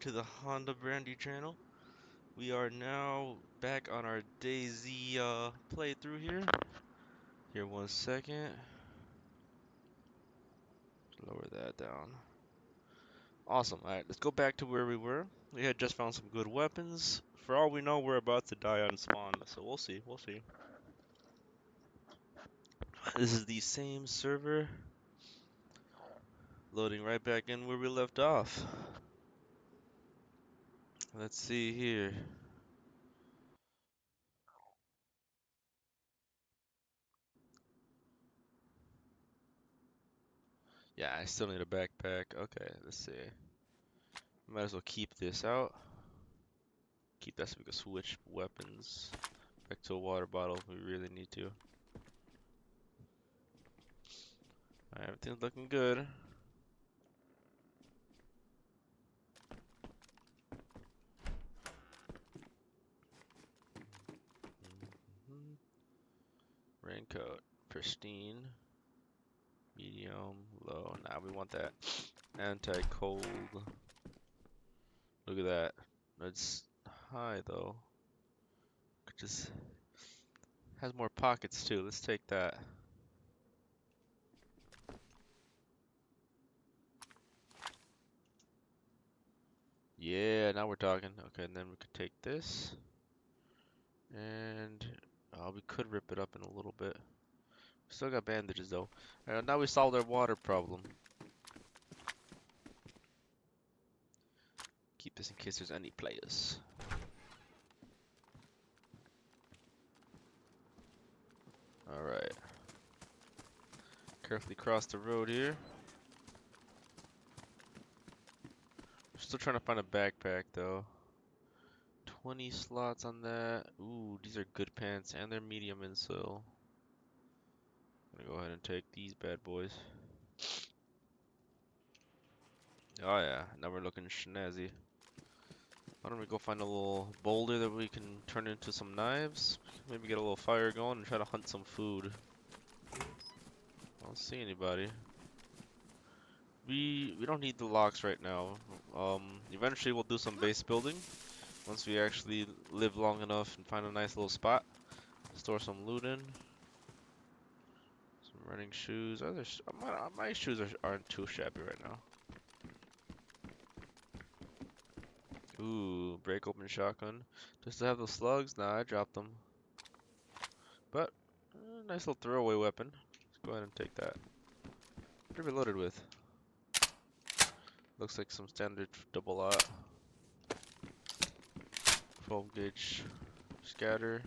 to the Honda Brandy channel. We are now back on our DayZ playthrough here. Here, 1 second. Lower that down. Awesome. Alright, let's go back to where we were. We had just found some good weapons. For all we know, we're about to die on spawn, so we'll see. We'll see. This is the same server. Loading right back in where we left off. Let's see here. Yeah, I still need a backpack. Okay, let's see. Might as well keep this out. Keep that so we can switch weapons back to a water bottle if we really need to. Alright, everything's looking good. Raincoat, pristine, medium, low. Nah, we want that anti-cold. Look at that. That's high though. Just has more pockets too. Let's take that. Yeah, now we're talking. Okay, and then we could take this. And we could rip it up in a little bit. Still got bandages though. Now we solved our water problem. Keep this in case there's any players. Alright. Carefully cross the road here. We're still trying to find a backpack though. 20 slots on that. Ooh, these are good pants and they're medium insole. Gonna go ahead and take these bad boys. Oh yeah, now we're looking snazzy. Why don't we go find a little boulder that we can turn into some knives? Maybe get a little fire going and try to hunt some food. I don't see anybody. We don't need the locks right now. Eventually we'll do some base building once we actually live long enough and find a nice little spot. Store some loot in. Some running shoes. My shoes aren't too shabby right now. Ooh, break open shotgun. Just to have the slugs? Nah, I dropped them. But nice little throwaway weapon. Let's go ahead and take that. What are we loaded with? Looks like some standard double aught. 12 gauge scatter.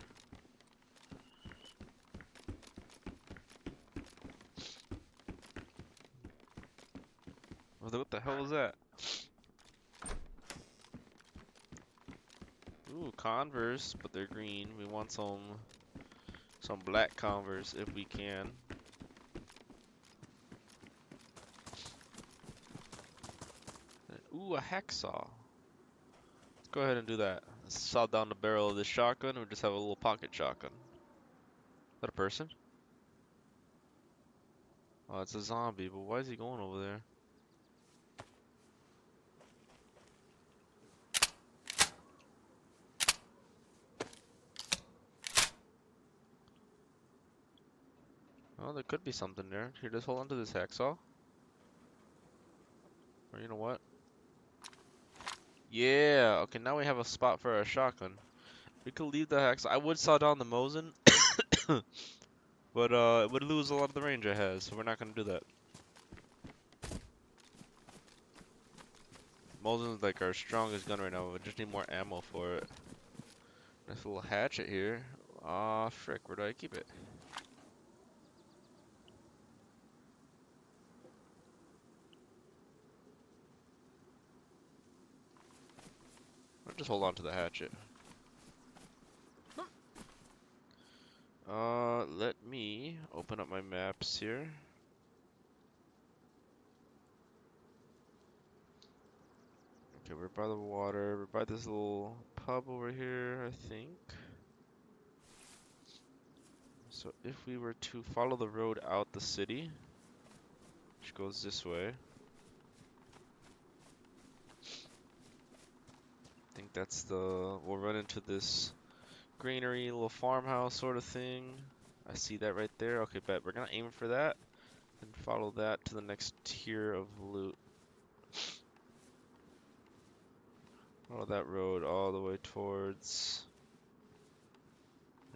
What the hell was that? Ooh, Converse, but they're green. We want some black Converse if we can. Ooh, a hacksaw. Let's go ahead and do that. Let's saw down the barrel of this shotgun. We just have a little pocket shotgun. Is that a person? Oh, it's a zombie, but why is he going over there? Oh, there could be something there. Here, just hold on to this hacksaw. Or you know what? Yeah, okay, now we have a spot for our shotgun. We could leave the hacksaw. I would saw down the Mosin, but it would lose a lot of the range it has, so we're not gonna do that. Mosin's like our strongest gun right now. We just need more ammo for it. Nice little hatchet here. Aw, frick, where do I keep it? I'll just hold on to the hatchet. Let me open up my maps here. Okay, we're by the water. We're by this little pub over here, I think. So if we were to follow the road out the city, which goes this way. think that's the, we'll run into this greenery, little farmhouse sort of thing. I see that right there. Okay, bet. We're gonna aim for that and follow that to the next tier of loot. Follow that road all the way towards...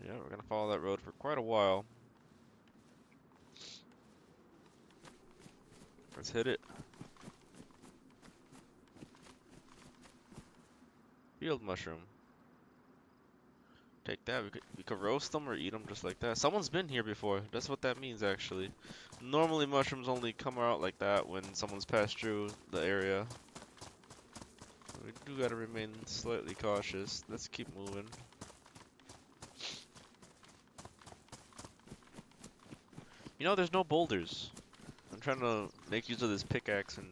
Yeah, we're gonna follow that road for quite a while. Let's hit it. Field mushroom. Take that. We could roast them or eat them just like that. Someone's been here before. That's what that means, actually. Normally, mushrooms only come out like that when someone's passed through the area. We do gotta remain slightly cautious. Let's keep moving. You know, there's no boulders. I'm trying to make use of this pickaxe and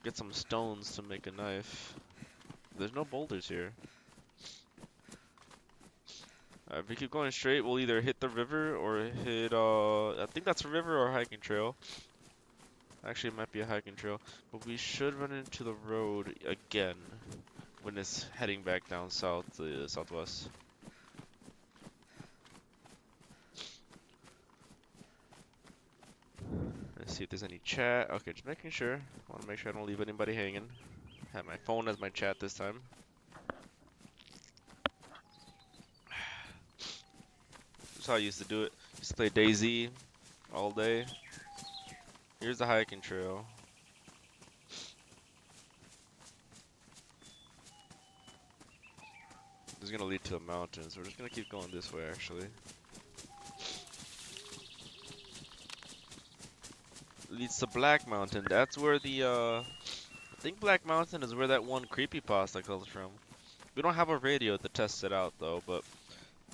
get some stones to make a knife. There's no boulders here. If we keep going straight, we'll either hit the river or hit, I think that's a river or a hiking trail. Actually, it might be a hiking trail. But we should run into the road again when it's heading back down south, southwest. Let's see if there's any chat. Okay, just making sure. I want to make sure I don't leave anybody hanging. Have my phone as my chat this time. This is how I used to do it. Used to play DayZ all day. Here's the hiking trail. This is gonna lead to a mountain, so we're just gonna keep going this way actually. Leads to Black Mountain. That's where the I think Black Mountain is where that one creepypasta comes from. We don't have a radio to test it out though, but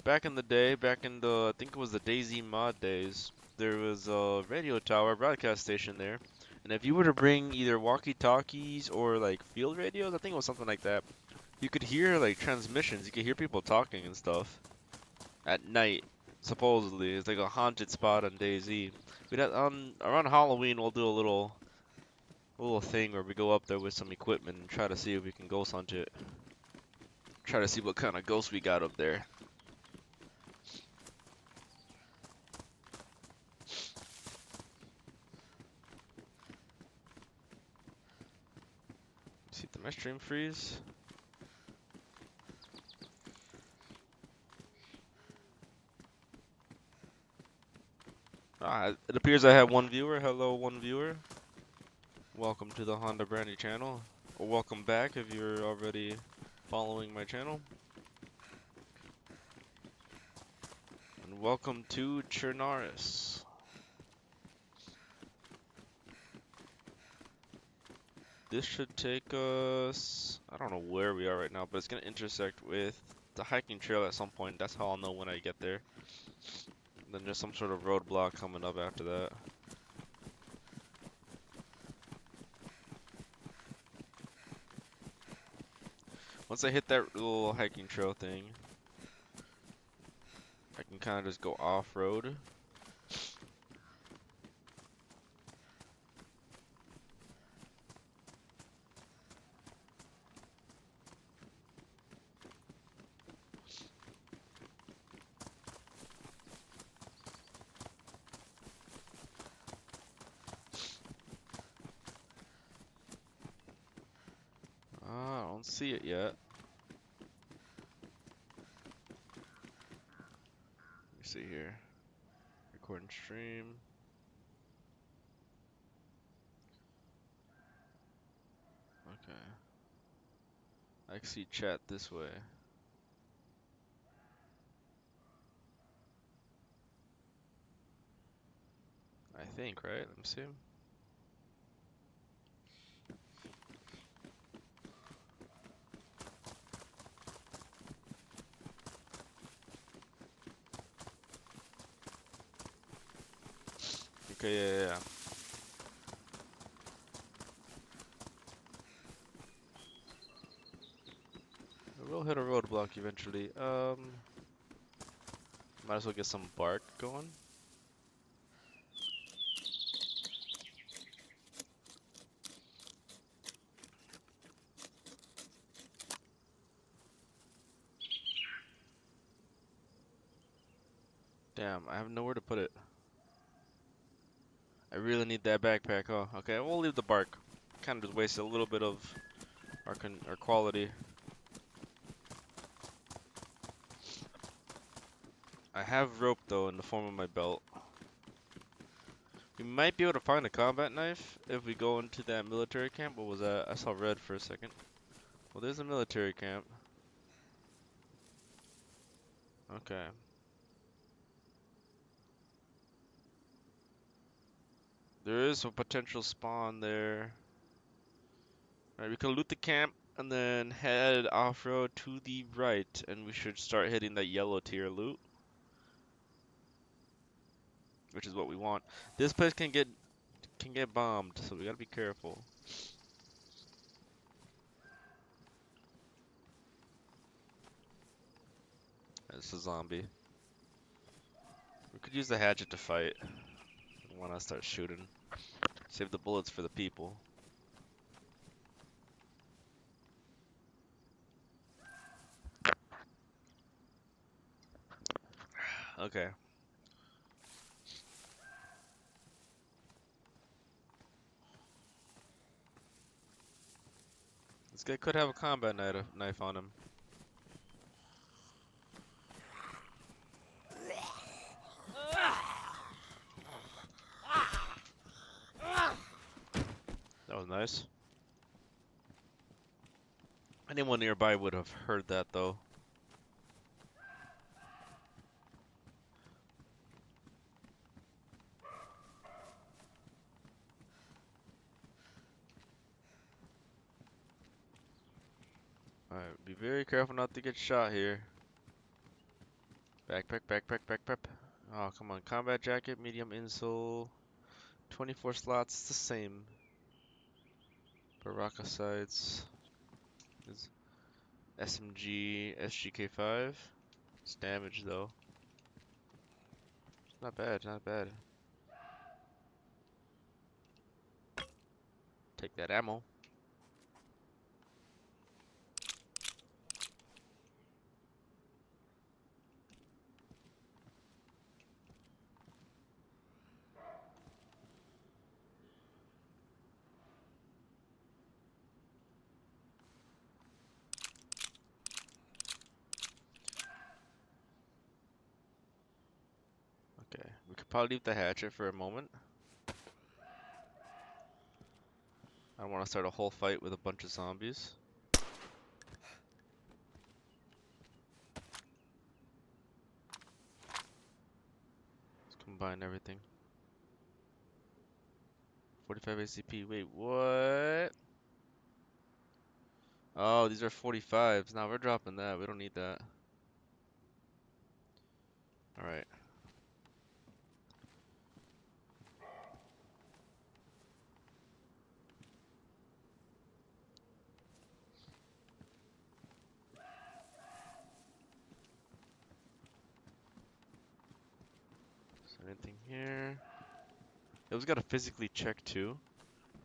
back in the day, back in the, I think it was the DayZ mod days, there was a radio tower, broadcast station there. And if you were to bring either walkie-talkies or like field radios, I think it was something like that, you could hear like transmissions, you could hear people talking and stuff at night, supposedly. It's like a haunted spot on DayZ. We'd have, around Halloween, we'll do a little thing where we go up there with some equipment and try to see if we can ghost hunt it. Try to see what kind of ghosts we got up there. See, did my stream freeze? It appears I have one viewer. Hello, one viewer. Welcome to the Honda Brandy channel. Or welcome back if you're already following my channel. And welcome to Chernaris. This should take us, I don't know where we are right now, but it's gonna intersect with the hiking trail at some point. That's how I'll know when I get there. Then there's some sort of roadblock coming up after that. Once I hit that little hiking trail thing, I can kind of just go off-road. I don't see it yet. Let me see here. Recording stream. Okay. I can see chat this way. I think, right? Let me see. Okay, yeah. We'll hit a roadblock eventually. Might as well get some bark going. Damn, I have nowhere to put it. I really need that backpack, huh? Okay, we'll leave the bark. Kind of just wasted a little bit of our quality. I have rope though in the form of my belt. We might be able to find a combat knife if we go into that military camp. What was that? I saw red for a second. Well, there's a military camp. Okay. There is a potential spawn there. Alright, we can loot the camp and then head off-road to the right, and we should start hitting that yellow tier loot, which is what we want. This place can get bombed, so we gotta be careful. It's a zombie. We could use the hatchet to fight. Why not start shooting? Save the bullets for the people. Okay. This guy could have a combat knife on him. That was nice. Anyone nearby would have heard that though. Alright, be very careful not to get shot here. Backpack, backpack, backpack. Oh, come on. Combat jacket, medium insole. 24 slots, it's the same. Baraka sights. Is SMG, SGK5. It's damage though. Not bad, not bad. Take that ammo. Okay, we could probably leave the hatchet for a moment. I don't want to start a whole fight with a bunch of zombies. Let's combine everything. 45 ACP, wait, what? Oh, these are 45s. Now we're dropping that. We don't need that. Alright. Is there anything here? It was gotta physically check too,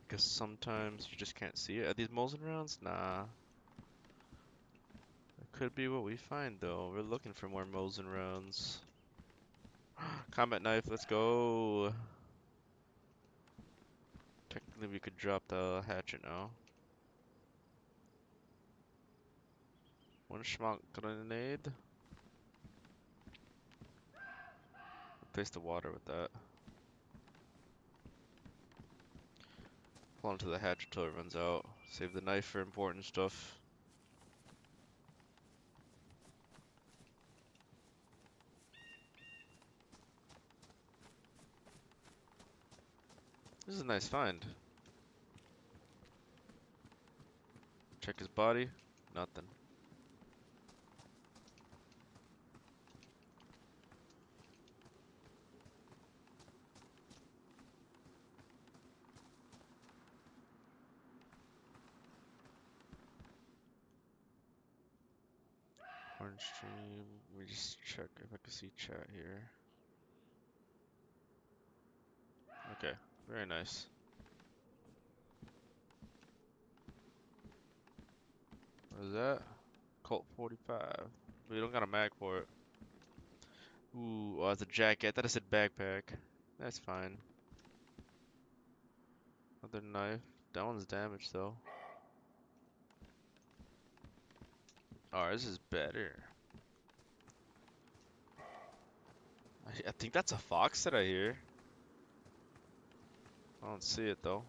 because sometimes you just can't see it. Are these Mosin rounds? Nah. That could be what we find though. We're looking for more Mosin rounds. Combat knife, let's go. Technically we could drop the hatchet now. One schmuck grenade. Replace the water with that. Hold onto the hatchet till it runs out. Save the knife for important stuff. This is a nice find. Check his body. Nothing. Orange stream. Let me just check if I can see chat here. Okay, very nice. What is that? Colt 45. We don't got a mag for it. Ooh, oh, it's a jacket. That is a backpack. That's fine. Another knife. That one's damaged though. Oh, this is better. I think that's a fox that I hear. I don't see it though.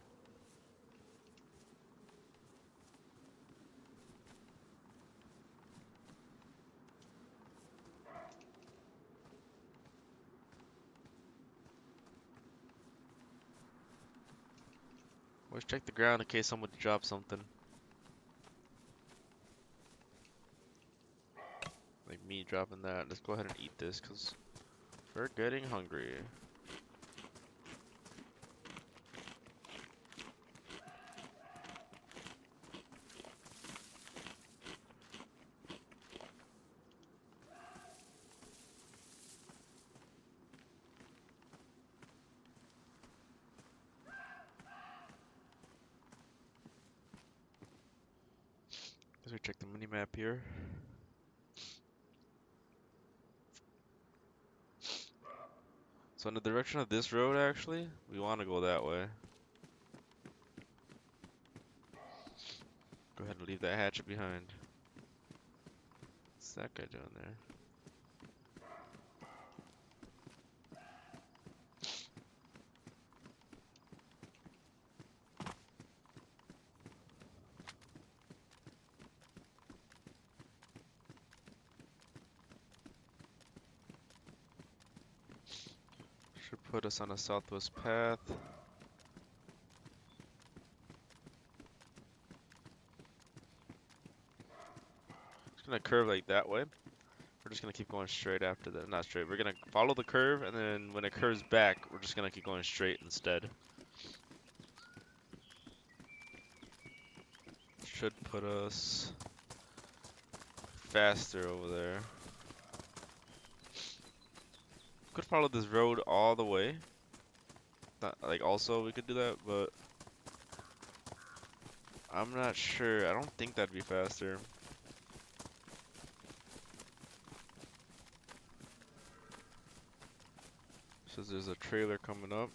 Always check the ground in case someone drops something. Like me dropping that. Let's go ahead and eat this because we're getting hungry. Let's go check the mini map here. So in the direction of this road, actually, we want to go that way. Go ahead and leave that hatchet behind. What's that guy doing there? Should put us on a southwest path. Just gonna curve like that way. We're just gonna keep going straight after that. Not straight. We're gonna follow the curve, and then when it curves back, we're just gonna keep going straight instead. Should put us faster over there. Could follow this road all the way. Not, like also we could do that, but I'm not sure. I don't think that'd be faster. Says there's a trailer coming up.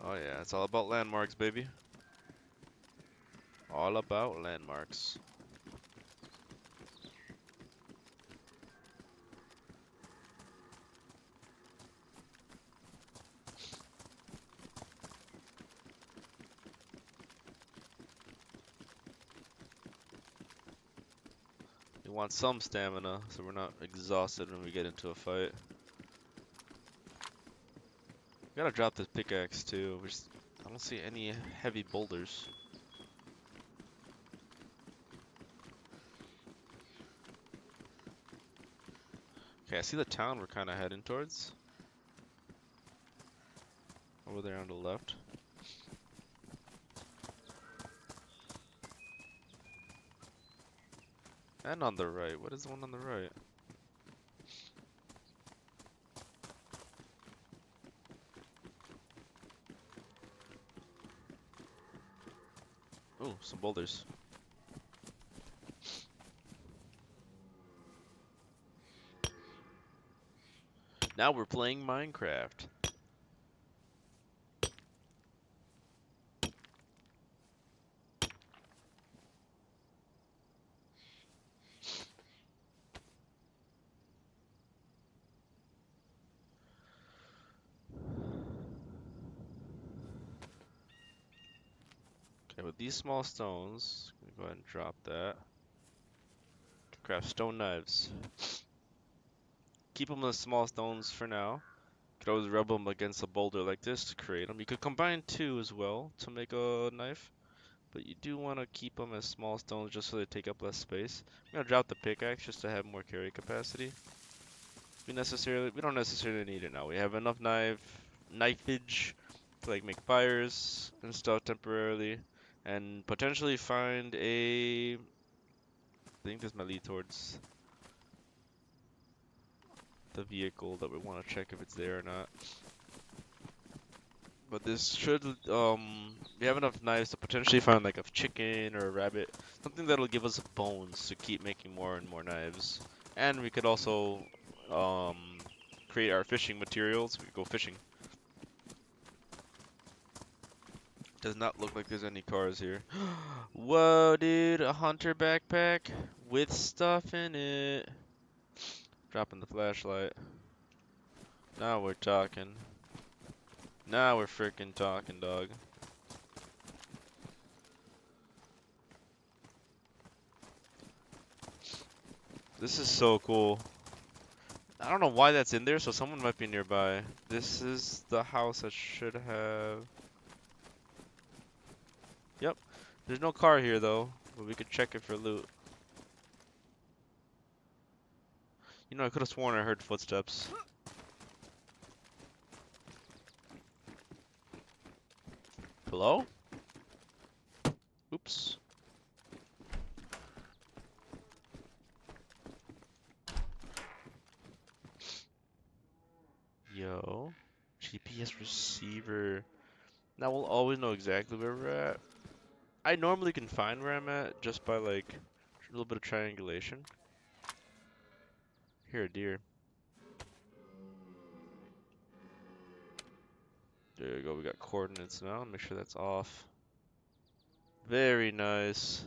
Oh yeah, it's all about landmarks, baby. All about landmarks. We want some stamina, so we're not exhausted when we get into a fight. Gotta drop this pickaxe too. I don't see any heavy boulders. Okay, I see the town we're kind of heading towards. Over there on the left. And on the right. What is the one on the right? Oh, some boulders. Now we're playing Minecraft. Okay, with these small stones, I'm gonna go ahead and drop that. Craft stone knives. Keep them as small stones for now. Could always rub them against a boulder like this to create them. You could combine two as well to make a knife, but you do want to keep them as small stones just so they take up less space. I'm gonna drop the pickaxe just to have more carry capacity. We don't necessarily need it now. We have enough knifage to like make fires and stuff temporarily, and potentially find a. I think this might lead towards the vehicle that we want to check if it's there or not. But this should, we have enough knives to potentially find like a chicken or a rabbit, something that'll give us bones to keep making more and more knives. And we could also, um, create our fishing materials. We could go fishing. Does not look like there's any cars here. Whoa, dude, a hunter backpack with stuff in it. Dropping the flashlight. Now we're talking. Now we're freaking talking, dog. This is so cool. I don't know why that's in there, so someone might be nearby. This is the house that should have... Yep. There's no car here, though, but we could check it for loot. You know, I could have sworn I heard footsteps. Hello? Oops. Yo. GPS receiver. Now we'll always know exactly where we're at. I normally can find where I'm at just by, like, a little bit of triangulation. Here, a deer. There you go, we got coordinates now. Make sure that's off. Very nice.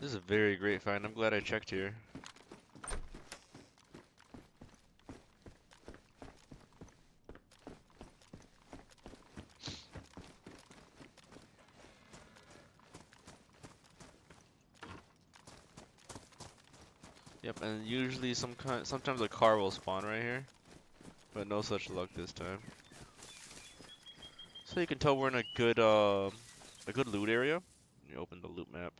This is a very great find. I'm glad I checked here. Yep, and usually sometimes a car will spawn right here, but no such luck this time. So you can tell we're in a good loot area. You open the loot map,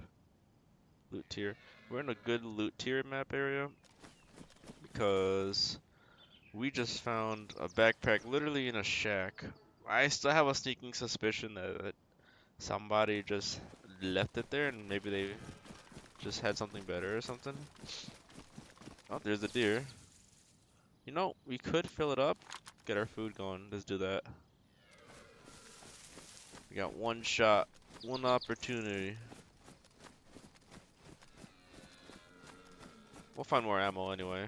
loot tier. We're in a good loot tier map area because we just found a backpack literally in a shack. I still have a sneaking suspicion that somebody just left it there and maybe they just had something better or something. Oh, there's a deer. You know, we could fill it up, get our food going. Let's do that. We got one shot, one opportunity. We'll find more ammo anyway.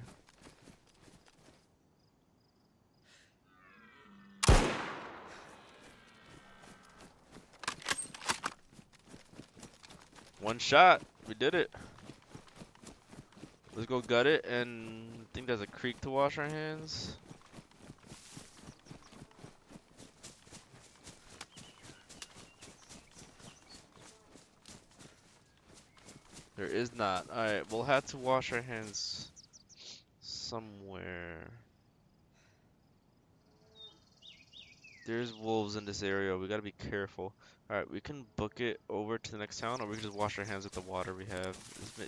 One shot. We did it. Let's go gut it, and I think there's a creek to wash our hands. There is not. Alright, we'll have to wash our hands somewhere. There's wolves in this area. We gotta be careful. Alright, we can book it over to the next town, or we can just wash our hands with the water we have.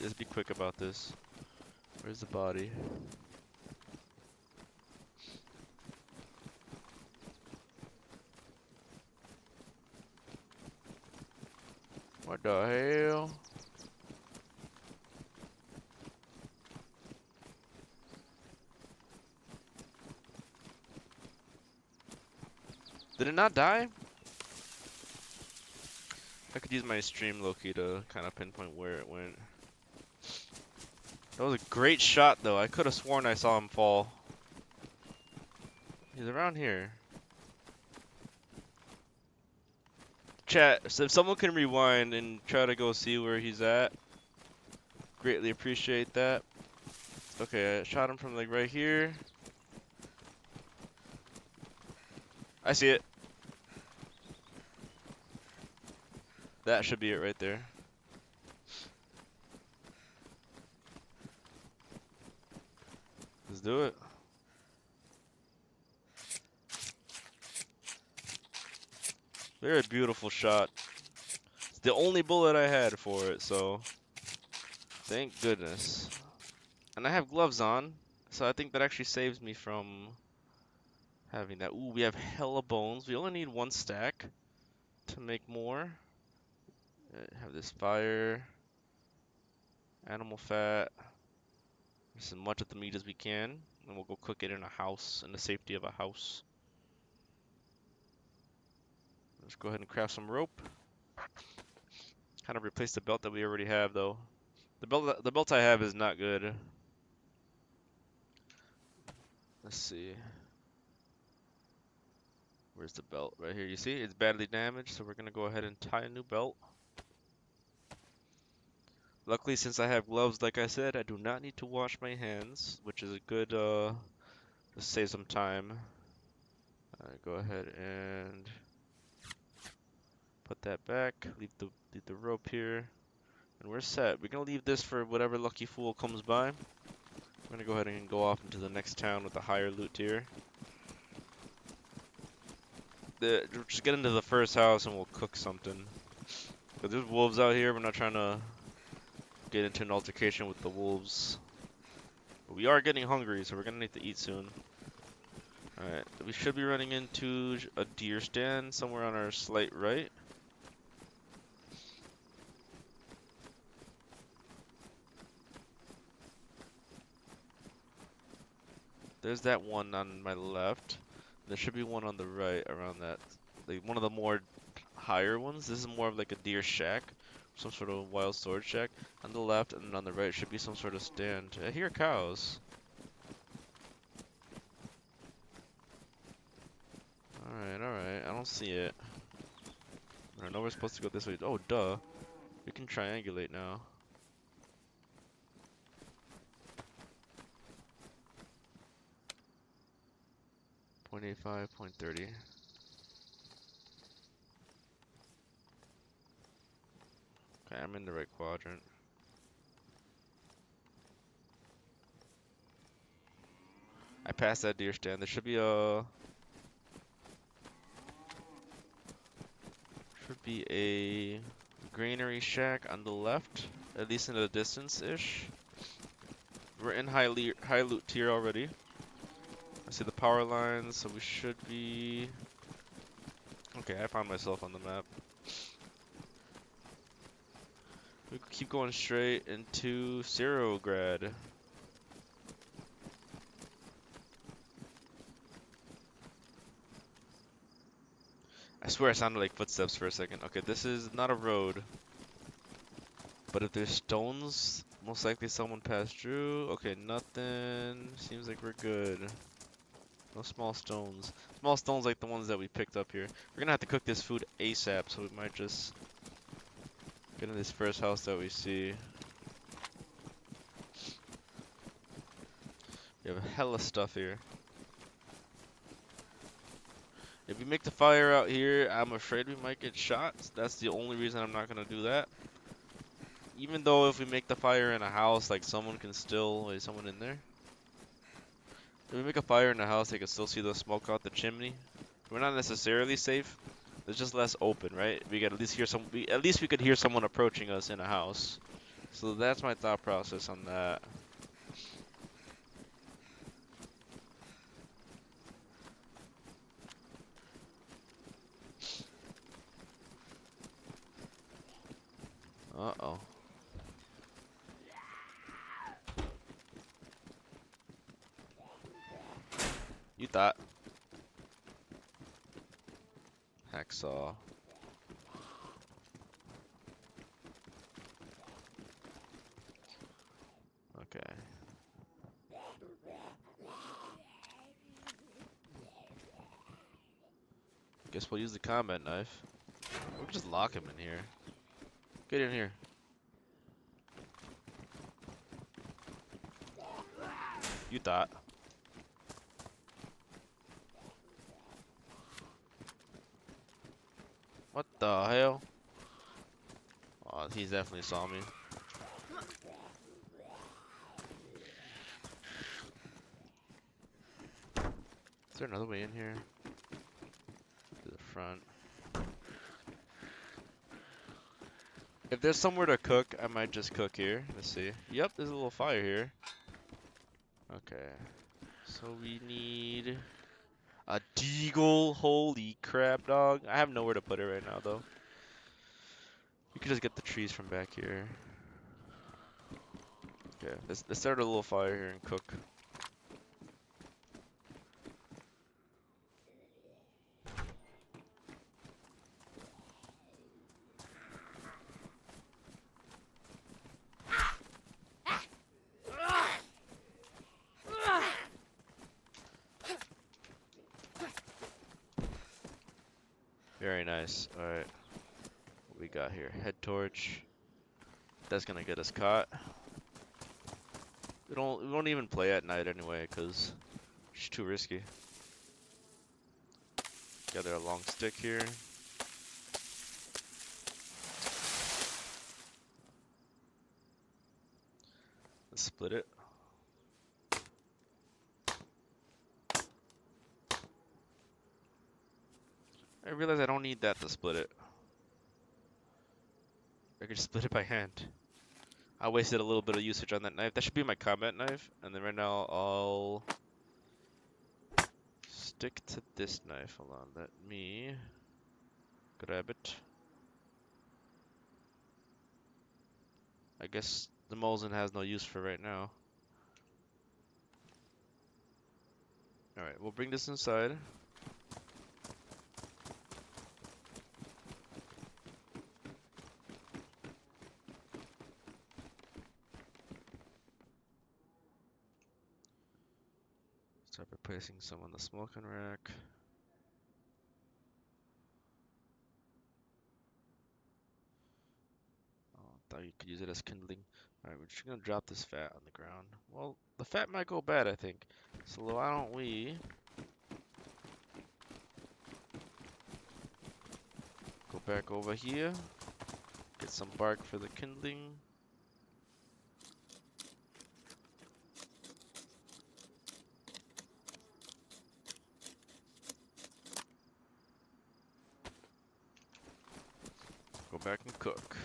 Let's be quick about this. Where's the body? What the hell? Did it not die? I could use my stream Loki to kind of pinpoint where it went. That was a great shot, though. I could have sworn I saw him fall. He's around here. Chat, so if someone can rewind and try to go see where he's at, greatly appreciate that. Okay, I shot him from like right here. I see it. That should be it right there. Let's do it. Very beautiful shot. It's the only bullet I had for it, so thank goodness. And I have gloves on, so I think that actually saves me from having that. Ooh, we have hella bones. We only need one stack to make more. Have this fire, animal fat. as much of the meat as we can, and we'll go cook it in a house, in the safety of a house. Let's go ahead and craft some rope. Kind of replace the belt that we already have, though. The belt I have is not good. Let's see. Where's the belt? Right here. You see, it's badly damaged, so we're gonna go ahead and tie a new belt. Luckily, since I have gloves, like I said, I do not need to wash my hands, which is a good, to save some time. Go ahead and put that back. Leave the rope here, and we're set. We're gonna leave this for whatever lucky fool comes by. I'm gonna go ahead and go off into the next town with a higher loot tier. Just get into the first house and we'll cook something. Cause there's wolves out here. We're not trying to get into an altercation with the wolves. But we are getting hungry, so we're gonna need to eat soon. Alright, we should be running into a deer stand somewhere on our slight right. There's that one on my left. There should be one on the right around that. Like one of the more higher ones. This is more of like a deer shack. Some sort of wild storage shack. On the left and on the right should be some sort of stand. I hear cows. Alright. I don't see it. I know we're supposed to go this way. Oh, duh. We can triangulate now. .85, .30. Okay, I'm in the right quadrant. I passed that deer stand. There should be a granary shack on the left, at least in the distance-ish. We're in high loot tier already. I see the power lines, so we should be... Okay, I found myself on the map. We keep going straight into Zerograd. I swear it sounded like footsteps for a second. Okay, this is not a road. But if there's stones, most likely someone passed through. Okay, nothing. Seems like we're good. No small stones. Small stones like the ones that we picked up here. We're gonna have to cook this food ASAP, so we might just get in this first house that we see. We have a hella stuff here. If we make the fire out here, I'm afraid we might get shot. That's the only reason I'm not gonna do that. Even though if we make the fire in a house, like someone can still, wait, someone in there? If we make a fire in the house, they can still see the smoke out the chimney. We're not necessarily safe. It's just less open, right? We could at least hear at least we could hear someone approaching us in a house. So that's my thought process on that. Uh-oh. You thought. Hacksaw. Okay. Guess we'll use the combat knife. We can just lock him in here. Get in here. You thought. What the hell? Oh, he definitely saw me. Is there another way in here? To the front. If there's somewhere to cook, I might just cook here. Let's see. Yep, there's a little fire here. Okay. So we need a deagle. Holy crap, dog. I have nowhere to put it right now, though. You can just get the trees from back here. Okay, let's start a little fire here and cook. Very nice. All right, what we got here? Head torch. That's gonna get us caught. We won't even play at night anyway, cause it's too risky. Gather a long stick here. Let's split it. I realize I don't need that to split it. I could split it by hand. I wasted a little bit of usage on that knife. That should be my combat knife. And then right now I'll stick to this knife. Hold on, let me grab it. I guess the Mosin has no use for right now. Alright, we'll bring this inside. Start by placing some on the smoking rack. Oh, thought you could use it as kindling. Alright, we're just gonna drop this fat on the ground. Well, the fat might go bad, I think. So why don't we go back over here, get some bark for the kindling. Go back and cook.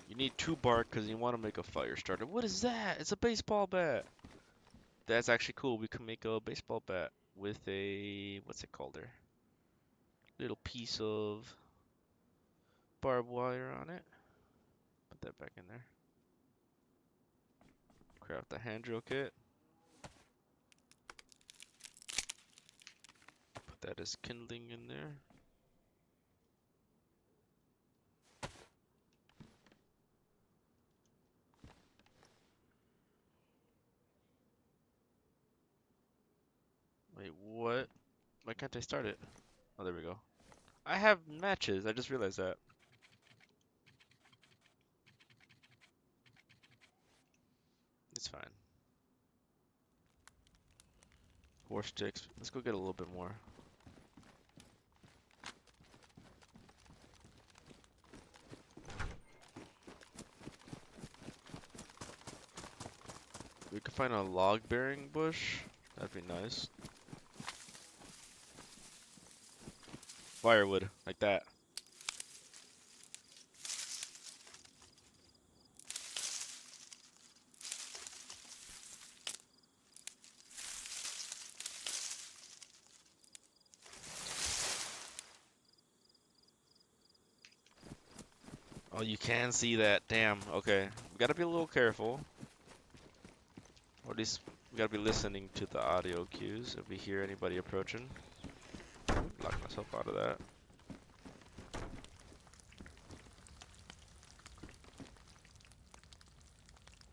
You need 2 bark because you want to make a fire starter. What is that? It's a baseball bat. That's actually cool. We can make a baseball bat with a, what's it called there? Little piece of barbed wire on it. Put that back in there. Craft the hand drill kit. Put that as kindling in there. Wait, what? Why can't I start it? Oh, there we go. I have matches. I just realized that. It's fine. 4 sticks. Let's go get a little bit more. We could find a log bearing bush. That'd be nice. Firewood, like that. Oh, you can see that. Damn. Okay. We gotta be a little careful. Or at least we gotta be listening to the audio cues if we hear anybody approaching. Lock myself out of that.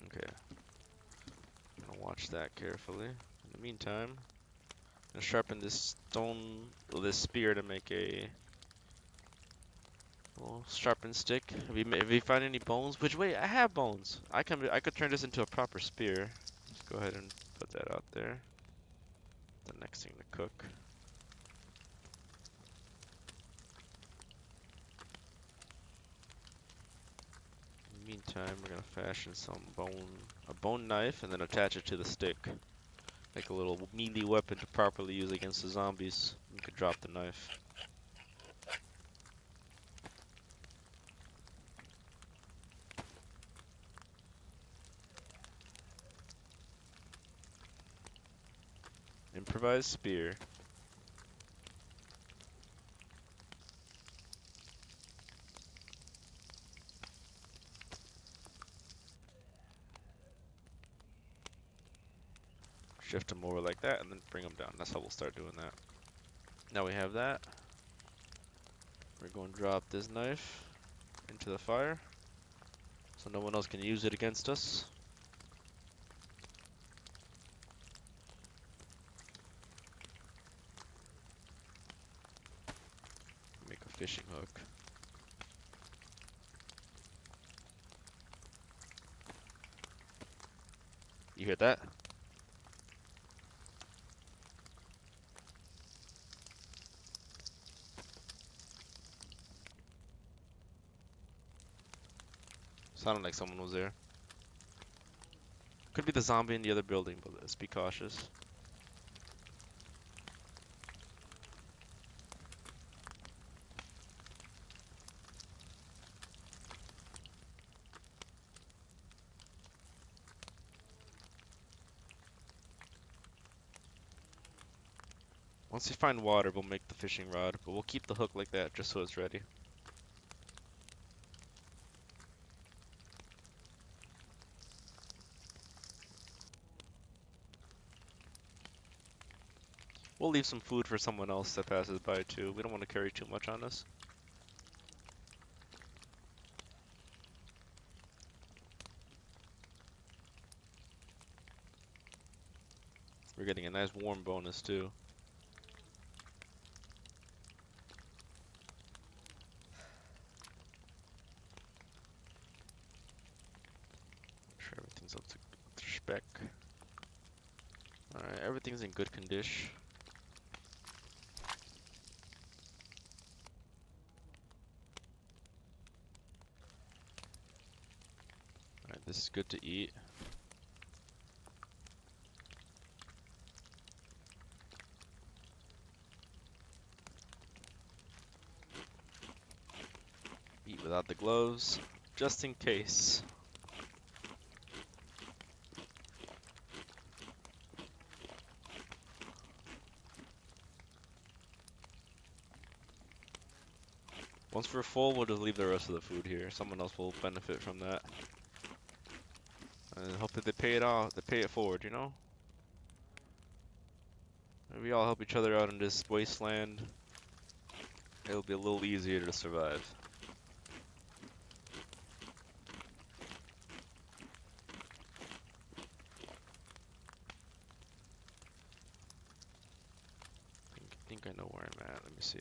Okay. I'm gonna watch that carefully. In the meantime, I'm gonna sharpen this stone, or this spear to make a little sharpened stick. If we find any bones, which wait, I have bones. I could turn this into a proper spear. Let's go ahead and put that out there. The next thing to cook. In the meantime, we're gonna fashion a bone knife, and then attach it to the stick. Like a little melee weapon to properly use against the zombies. You could drop the knife. Improvised spear. Shift them over like that and then bring them down. That's how we'll start doing that. Now we have that. We're going to drop this knife into the fire so no one else can use it against us. Make a fishing hook. You hear that? Sounded like someone was there. Could be the zombie in the other building, but let's be cautious. Once we find water, we'll make the fishing rod, but we'll keep the hook like that just so it's ready. We'll leave some food for someone else that passes by too. We don't want to carry too much on us. We're getting a nice warm bonus too. Make sure everything's up to spec. Alright, everything's in good condition. Alright, this is good to eat. Eat without the gloves, just in case. Once we're full, we'll just leave the rest of the food here. Someone else will benefit from that. And hope that they pay it off, they pay it forward, you know? If we all help each other out in this wasteland, it'll be a little easier to survive. I think I know where I'm at. Let me see.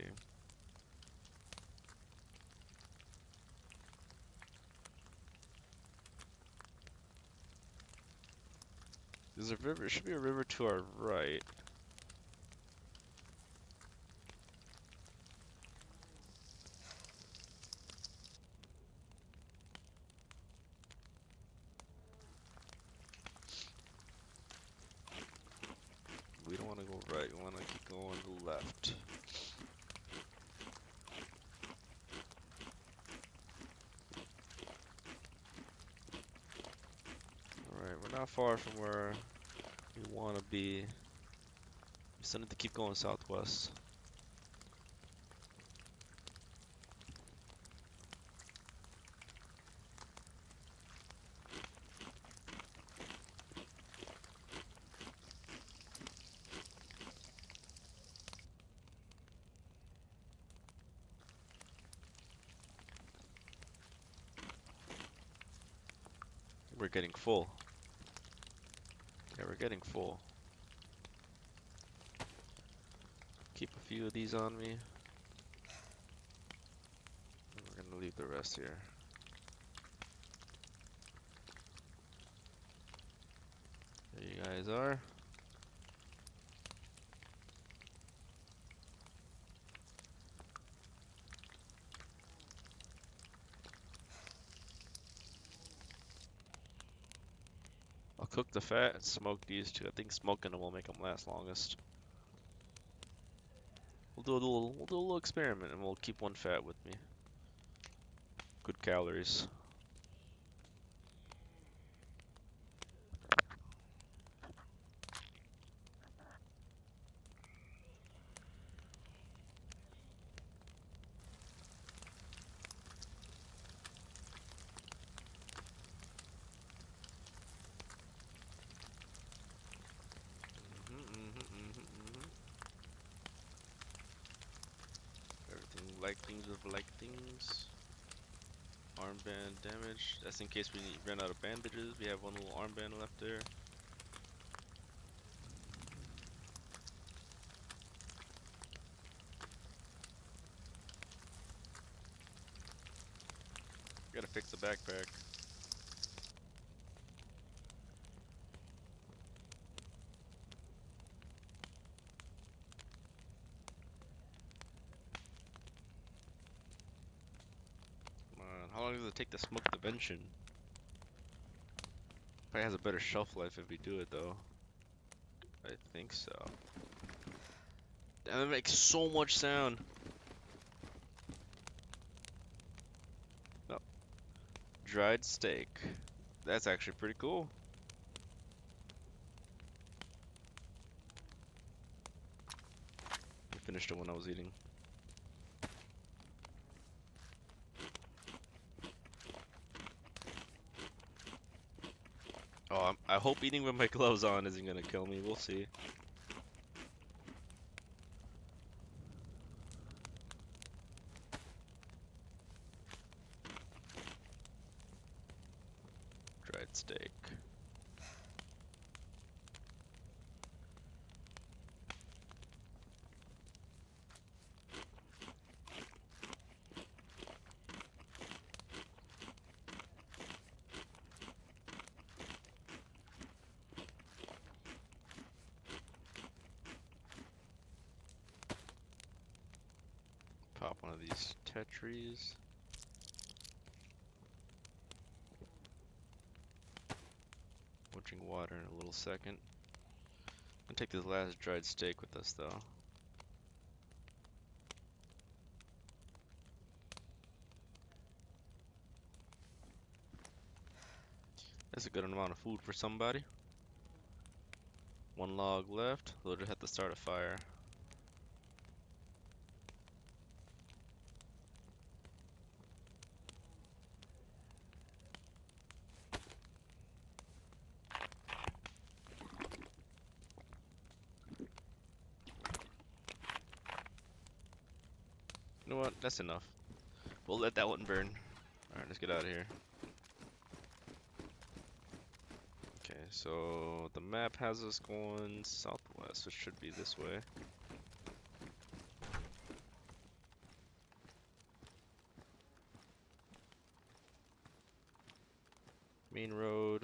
There's a river. There should be a river to our right. We don't want to go right. We want to keep going left. Alright, we're not far from where we want to be. We still need to keep going southwest. We're getting full. Yeah, we're getting full. Keep a few of these on me. And we're gonna leave the rest here. There you guys are. I'll cook the fat and smoke these two. I think smoking them will make them last longest. We'll do a little experiment and we'll keep one fat with me. Good calories. like things with like things. Armband damage. That's in case we run out of bandages. We have one little armband left there. Gotta fix the backpack. Come on, how long does it take to smoke the Vention? Probably has a better shelf life if we do it though. I think so. Damn, it makes so much sound. No. Dried steak. That's actually pretty cool. I finished it when I was eating. Oh, I hope eating with my gloves on isn't gonna kill me. We'll see. Dried steak. Pop one of these Tetris. We'll drink water in a little second. I'll take this last dried steak with us though. That's a good amount of food for somebody. One log left. We'll just have to start a fire. You know what? That's enough. We'll let that one burn. Alright, let's get out of here. Okay, so the map has us going southwest. It should be this way. Main road.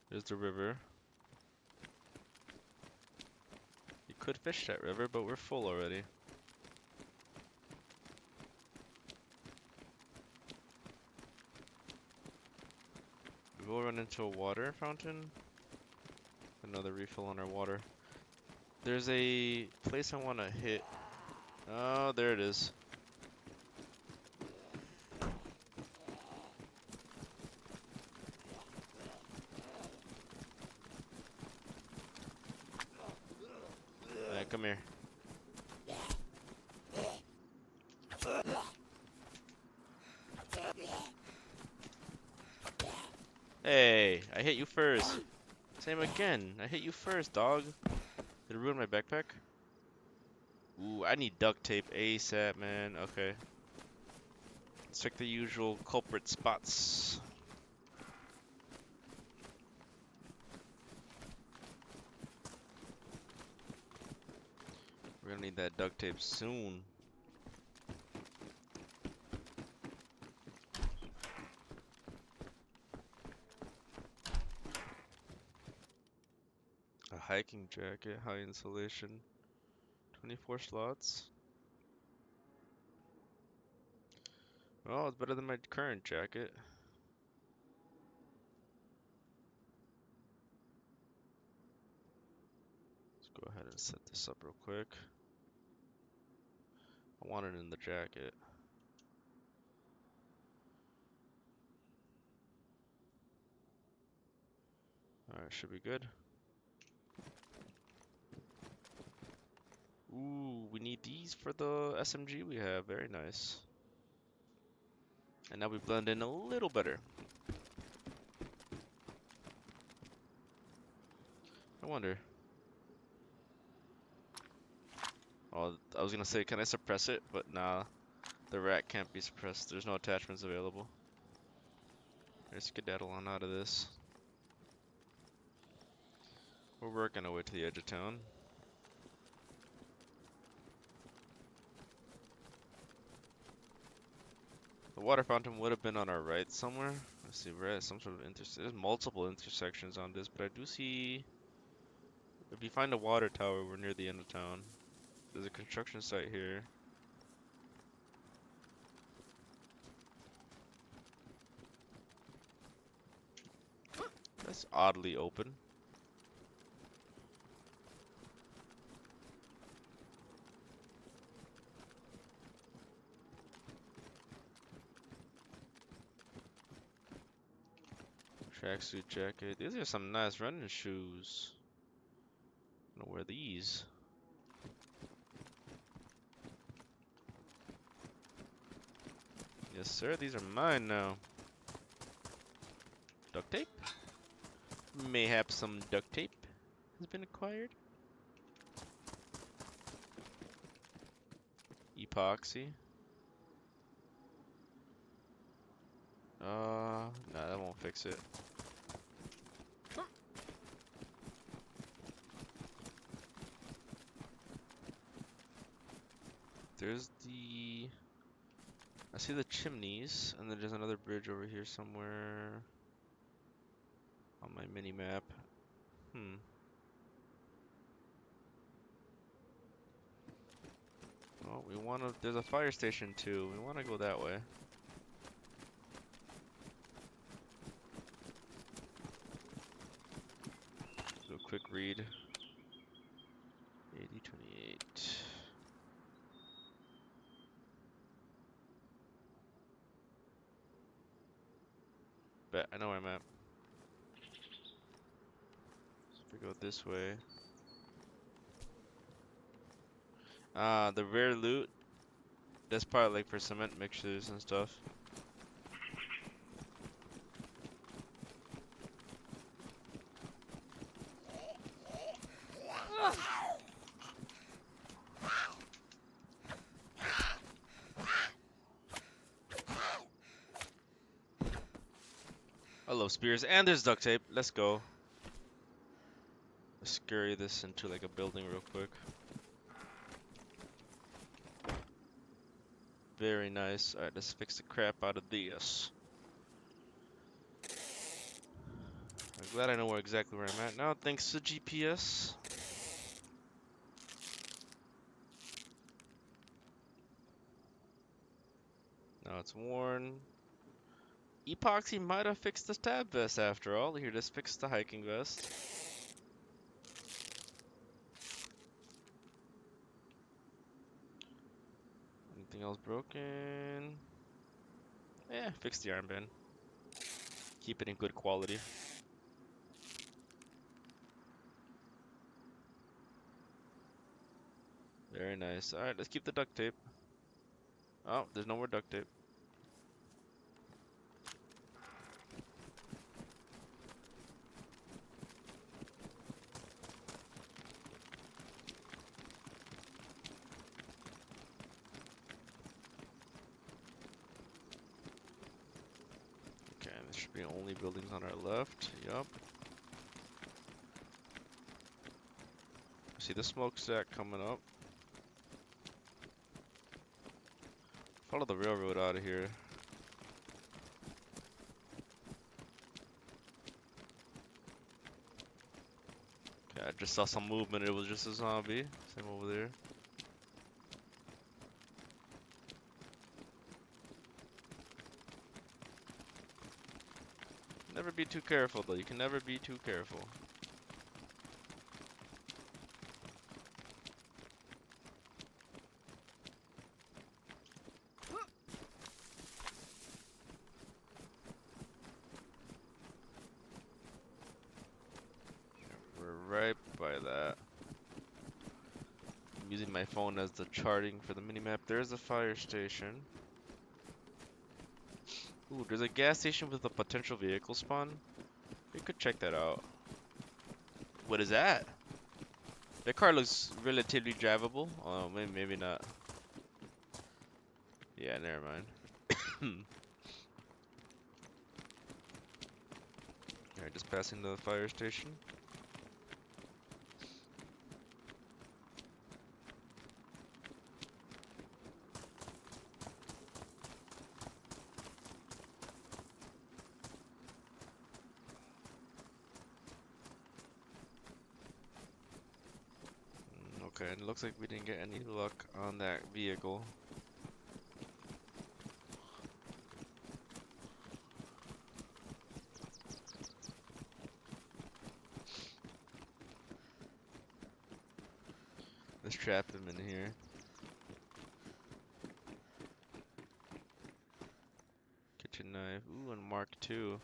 There's the river. You could fish that river, but we're full already. We'll run into a water fountain. Another refill on our water. There's a place I want to hit. Oh, there it is. Alright, come here. Hey, I hit you first. Same again. I hit you first, dog. Did it ruin my backpack? Ooh, I need duct tape ASAP, man. Okay. Let's check the usual culprit spots. We're gonna need that duct tape soon. A hiking jacket, high insulation. 24 slots. Oh, it's better than my current jacket. Let's go ahead and set this up real quick. I want it in the jacket. Alright, should be good. Ooh, we need these for the SMG we have. Very nice. And now we blend in a little better. I wonder. Oh, I was gonna say, can I suppress it? But nah, the rat can't be suppressed. There's no attachments available. Let's skedaddle on out of this. We're working our way to the edge of town. The water fountain would have been on our right somewhere. Let's see, we're at some sort of there's multiple intersections on this, but I do see, if you find a water tower, we're near the end of town. There's a construction site here. That's oddly open. Tracksuit jacket. These are some nice running shoes. I'm gonna wear these. Yes, sir. These are mine now. Duct tape? Mayhap some duct tape has been acquired. Epoxy. No, that won't fix it. There's the... I see the chimneys, and then there's another bridge over here somewhere on my mini map. Oh, we want to... There's a fire station too. We want to go that way. Do a quick read. 8028. Bet, I know where I'm at. So if we go this way. The rare loot. That's probably like for cement mixtures and stuff. I love spears, and there's duct tape. Let's go. Let's scurry this into like a building real quick. Very nice. Alright, let's fix the crap out of this. I'm glad I know exactly where I'm at now, thanks to GPS. Now it's worn. Epoxy might have fixed the stab vest after all. Here, just fix the hiking vest. Anything else broken? Yeah, fix the armband. Keep it in good quality. Very nice. Alright, let's keep the duct tape. Oh, there's no more duct tape. Okay, there should be only buildings on our left. Yup. See the smokestack coming up. Follow the railroad out of here. Okay, I just saw some movement. It was just a zombie. Same over there. Never be too careful though. You can never be too careful. We're right by that. I'm using my phone as the charting for the minimap. There's a fire station. Ooh, there's a gas station with a potential vehicle spawn. We could check that out. What is that? The car looks relatively drivable. Oh, maybe not. Yeah, never mind. Alright, just passing the fire station. Okay, it looks like we didn't get any luck on that vehicle. Let's trap him in here. Kitchen knife. Ooh, and Mark II.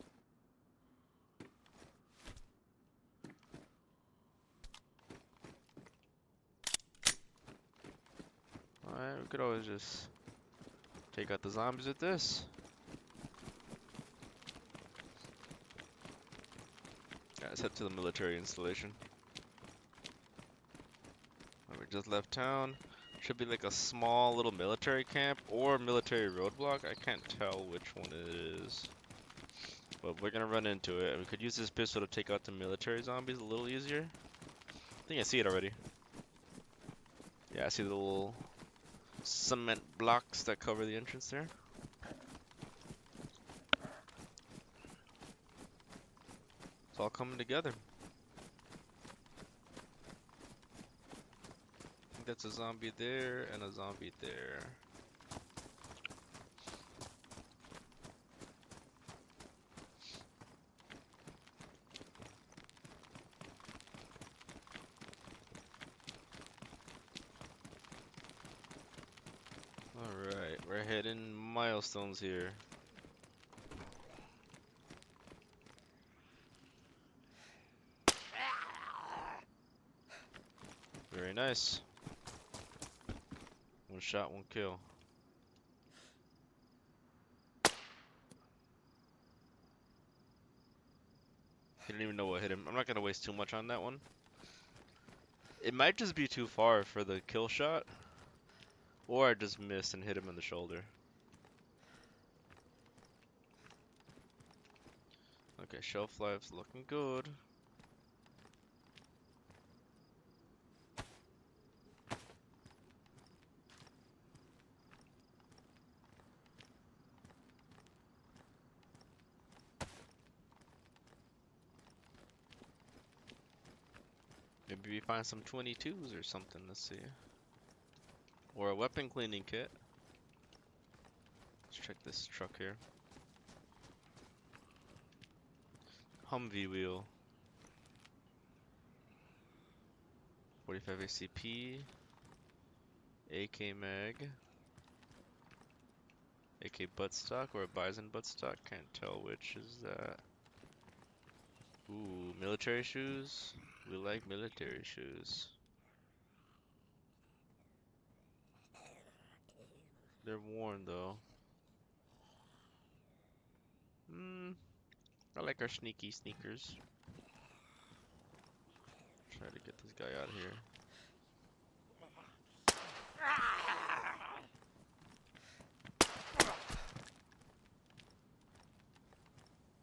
Alright, we could always just take out the zombies with this. Yeah, let's head to the military installation. We just left town. Should be like a small little military camp or military roadblock. I can't tell which one it is. But we're gonna run into it. We could use this pistol to take out the military zombies a little easier. I think I see it already. Yeah, I see the little cement blocks that cover the entrance there. It's all coming together. I think that's a zombie there and a zombie there. Alright, we're hitting milestones here. Very nice. One shot, one kill. He didn't even know what hit him. I'm not gonna waste too much on that one. It might just be too far for the kill shot. Or I just missed and hit him in the shoulder. Okay, shelf life's looking good. Maybe we find some 22s or something, let's see. Or a weapon cleaning kit. Let's check this truck here. Humvee wheel. 45 ACP. AK mag. AK buttstock or a bison buttstock. Can't tell which is that. Ooh, military shoes. We like military shoes. They're worn though. I like our sneaky sneakers. Try to get this guy out of here.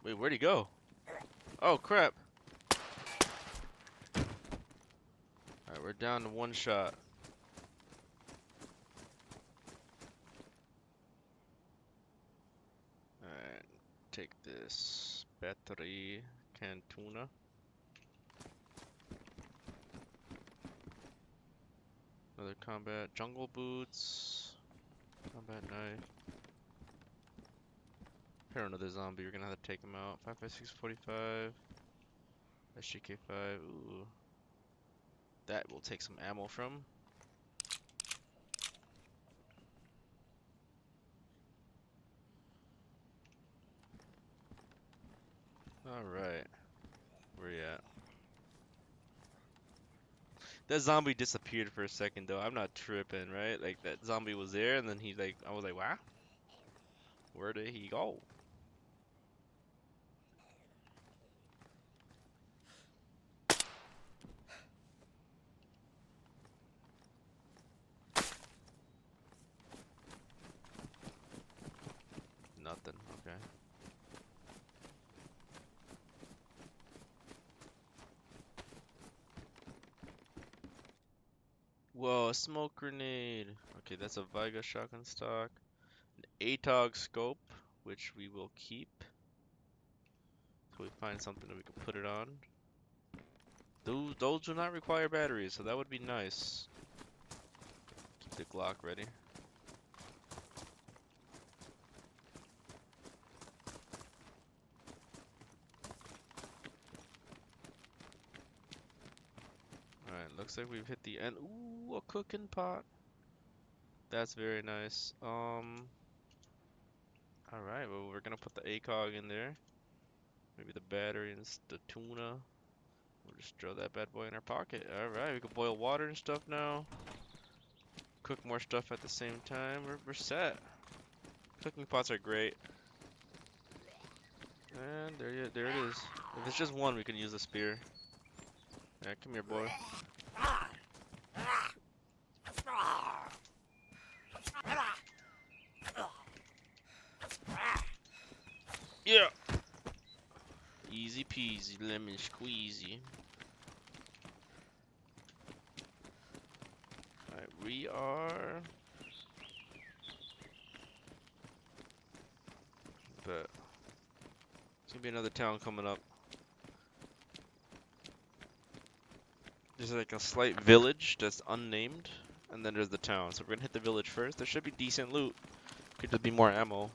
Wait, where'd he go? Oh crap. Alright, we're down to one shot. Alright, take this battery cantuna. Another combat jungle boots. Combat knife. Here another zombie, we're gonna have to take him out. 5.5645. SGK5. Ooh. That we'll take some ammo from. Alright. Where you at? That zombie disappeared for a second though. I'm not tripping, right? Like that zombie was there and then I was like, wow. Where did he go? Whoa, a smoke grenade. Okay, that's a Viga shotgun stock. An ATOG scope, which we will keep. So we find something that we can put it on. Those do not require batteries, so that would be nice. Keep the Glock ready. Alright, looks like we've hit the end. Ooh, a cooking pot. That's very nice. Alright, well, we're gonna put the ACOG in there. Maybe the batteries, the tuna. We'll just throw that bad boy in our pocket. Alright, we can boil water and stuff now. Cook more stuff at the same time. We're set. Cooking pots are great. And there it is. If it's just one, we can use a spear. Yeah, come here, boy. Yeah! Easy peasy, lemon squeezy. Alright, we are... But... There's gonna be another town coming up. There's like a slight village that's unnamed, and then there's the town. So we're gonna hit the village first. There should be decent loot. Could just be more ammo.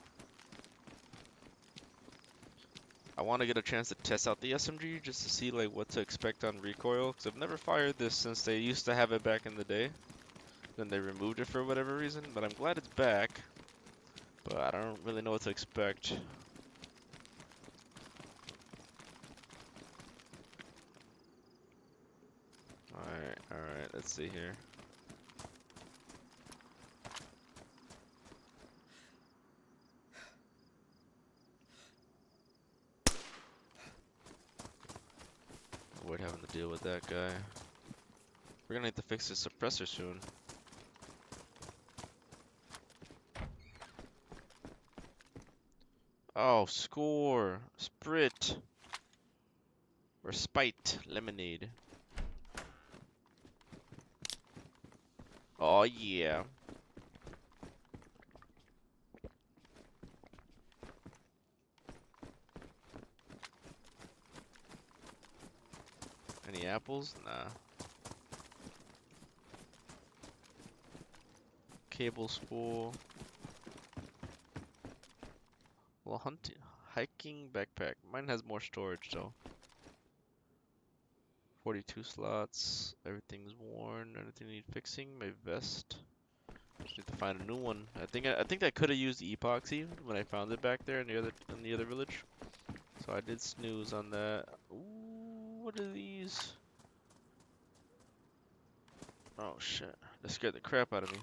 I want to get a chance to test out the SMG just to see like what to expect on recoil, because I've never fired this since they used to have it back in the day. Then they removed it for whatever reason, but I'm glad it's back. But I don't really know what to expect. Alright, let's see here. Avoid having to deal with that guy. We're gonna need to fix the suppressor soon. Oh, score! Sprit! Or Spite Lemonade. Oh yeah. Any apples? Nah. Cable spool. Well, hunting, hiking backpack. Mine has more storage though. 42 slots. Everything's worn. Anything need fixing? My vest. Just need to find a new one. I think I could have used epoxy when I found it back there in the other village. So I did snooze on that. Ooh, what are these? Oh shit! That scared the crap out of me.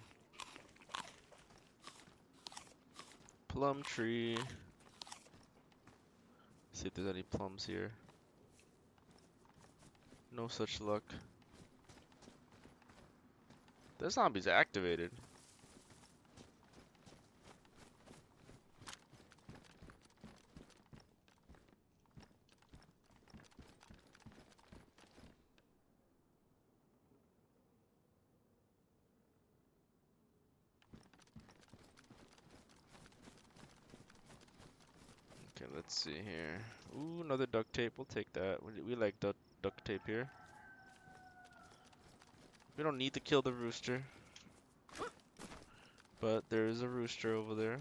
Plum tree. See if there's any plums here. No such luck. The zombie's activated. Okay, let's see here. Ooh, another duct tape. We'll take that. We like duct tape here. We don't need to kill the rooster. But there is a rooster over there.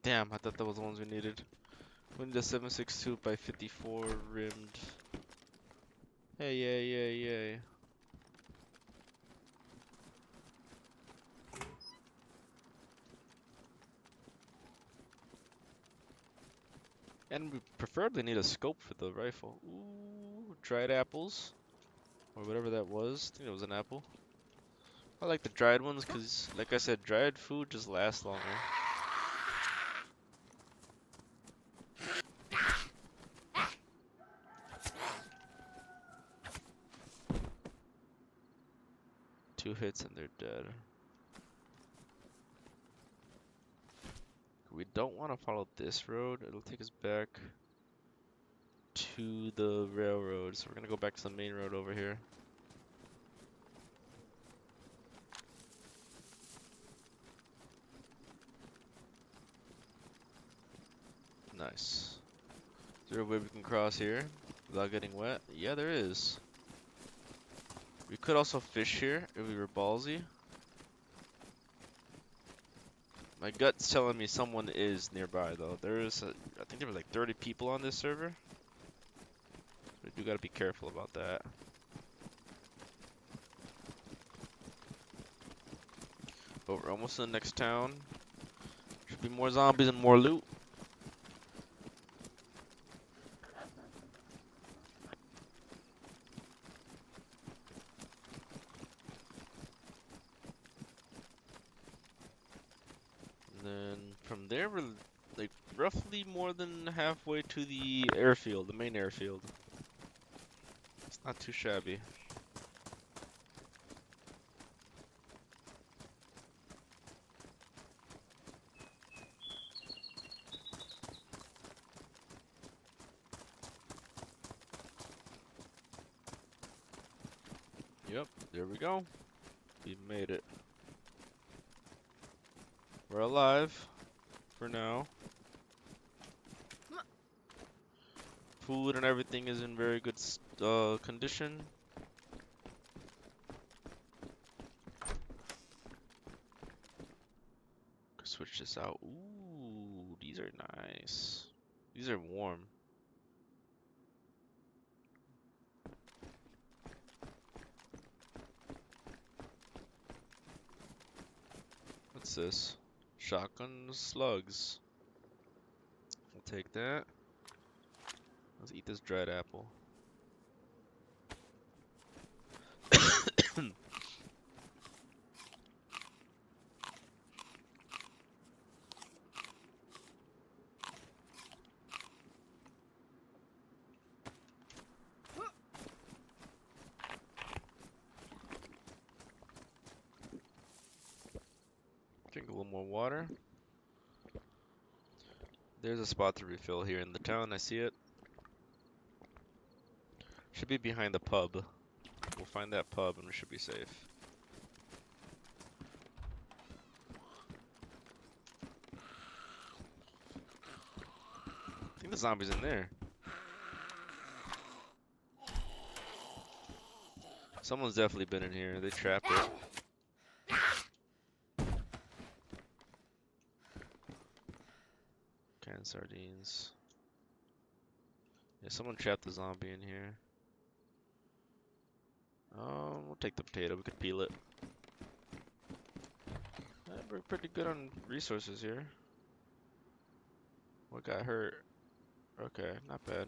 Damn, I thought that was the ones we needed. We need a 7.62 by 54 rimmed. Hey, yay. And we preferably need a scope for the rifle. Ooh, dried apples. Or whatever that was. I think it was an apple. I like the dried ones because, like I said, dried food just lasts longer. Two hits and they're dead. We don't want to follow this road. It'll take us back to the railroad. So we're gonna go back to the main road over here. Nice. Is there a way we can cross here without getting wet? Yeah, there is. We could also fish here if we were ballsy. My gut's telling me someone is nearby though. I think there were like 30 people on this server. We do gotta be careful about that. But we're almost to the next town. Should be more zombies and more loot. And then from there we're like roughly more than halfway to the airfield, the main airfield. It's not too shabby. Yep, there we go. We made it. We're alive for now. Food and everything is in very good condition. Switch this out. Ooh, these are nice. These are warm. What's this? Shotgun slugs. We'll take that. Let's eat this dried apple. Drink a little more water. There's a spot to refill here in the town. I see it. Should be behind the pub. We'll find that pub and we should be safe. I think the zombie's in there. Someone's definitely been in here. They trapped it. Canned sardines. Yeah, someone trapped the zombie in here. We'll take the potato. We could peel it. We're pretty good on resources here. What got hurt? Okay, not bad.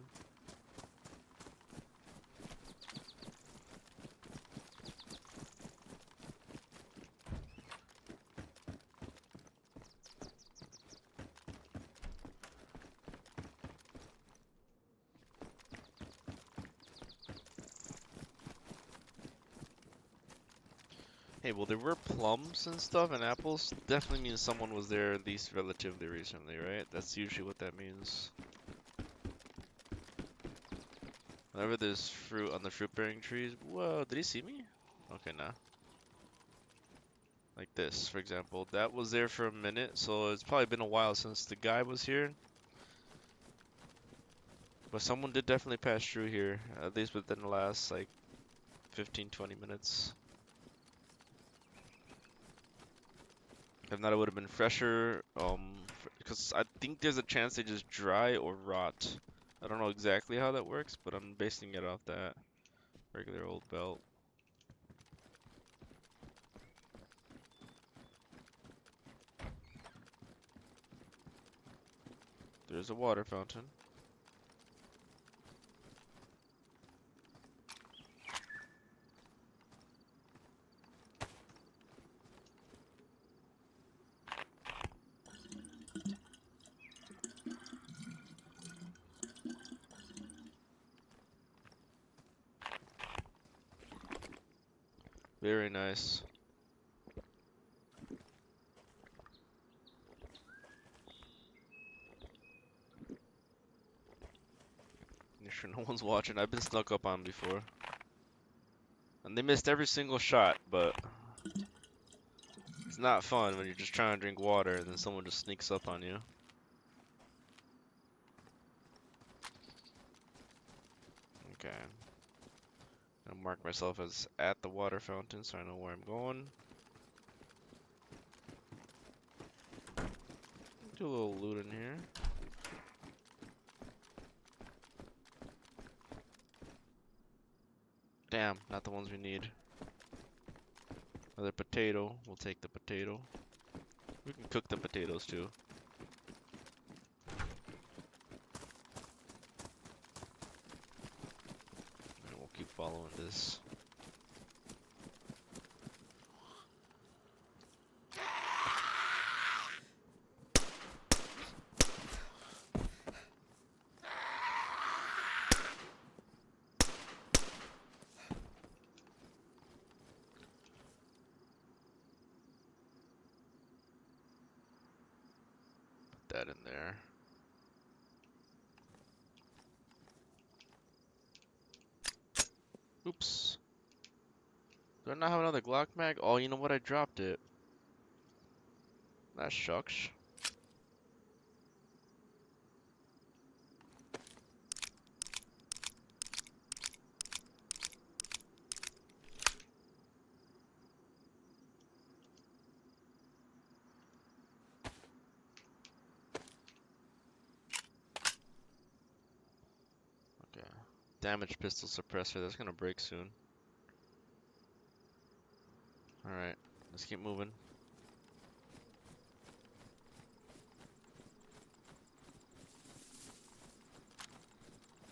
Hey, well, there were plums and stuff and apples. Definitely means someone was there at least relatively recently, right? That's usually what that means. Whenever there's fruit on the fruit-bearing trees. Whoa, did he see me? Okay, nah. Like this, for example. That was there for a minute, so it's probably been a while since the guy was here. But someone did definitely pass through here, at least within the last, like, 15-20 minutes. If not, it would have been fresher, because I think there's a chance they just dry or rot. I don't know exactly how that works, but I'm basing it off that regular old belt. There's a water fountain. Very nice. sure no one's watching. I've been snuck up on before. And they missed every single shot, but it's not fun when you're just trying to drink water and then someone just sneaks up on you. Okay. I'll mark myself as at the water fountain so I know where I'm going. Do a little loot in here. Damn, not the ones we need. Another potato. We'll take the potato. We can cook the potatoes too. And we'll keep following this. Put that in there. Oops. Do I not have another Glock mag? Oh, you know what? I dropped it. That shucks. Okay. Damaged pistol suppressor. That's gonna break soon. Alright. Let's keep moving.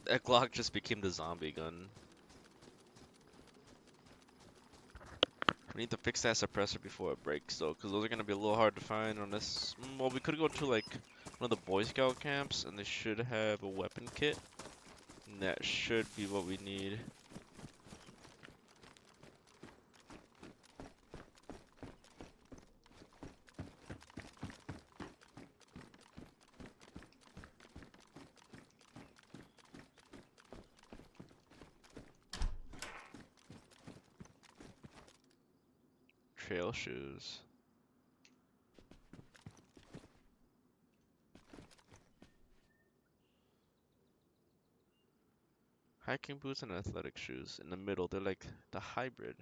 That Glock just became the zombie gun. We need to fix that suppressor before it breaks though, because those are going to be a little hard to find on this. Well, we could go to like one of the Boy Scout camps and they should have a weapon kit. And that should be what we need. Trail shoes. Hiking boots and athletic shoes in the middle. They're like the hybrid.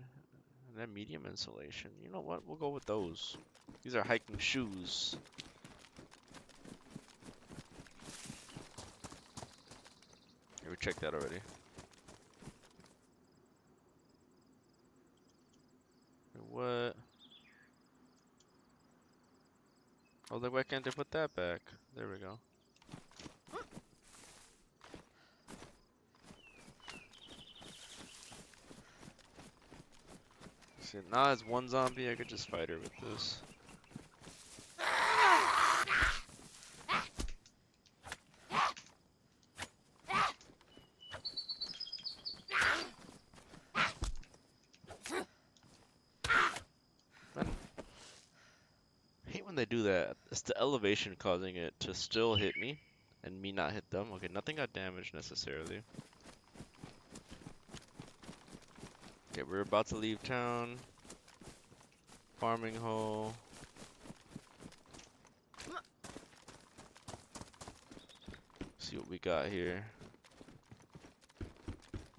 And then medium insulation. You know what? We'll go with those. These are hiking shoes. Yeah, we checked that already. What? I was like, why can't they put that back? There we go. See, now as one zombie, I could just fight her with this. Man, I hate when they do that. It's the elevation causing it to still hit me, and me not hit them. Okay, nothing got damaged necessarily. Okay, we're about to leave town. Farming hole. See what we got here.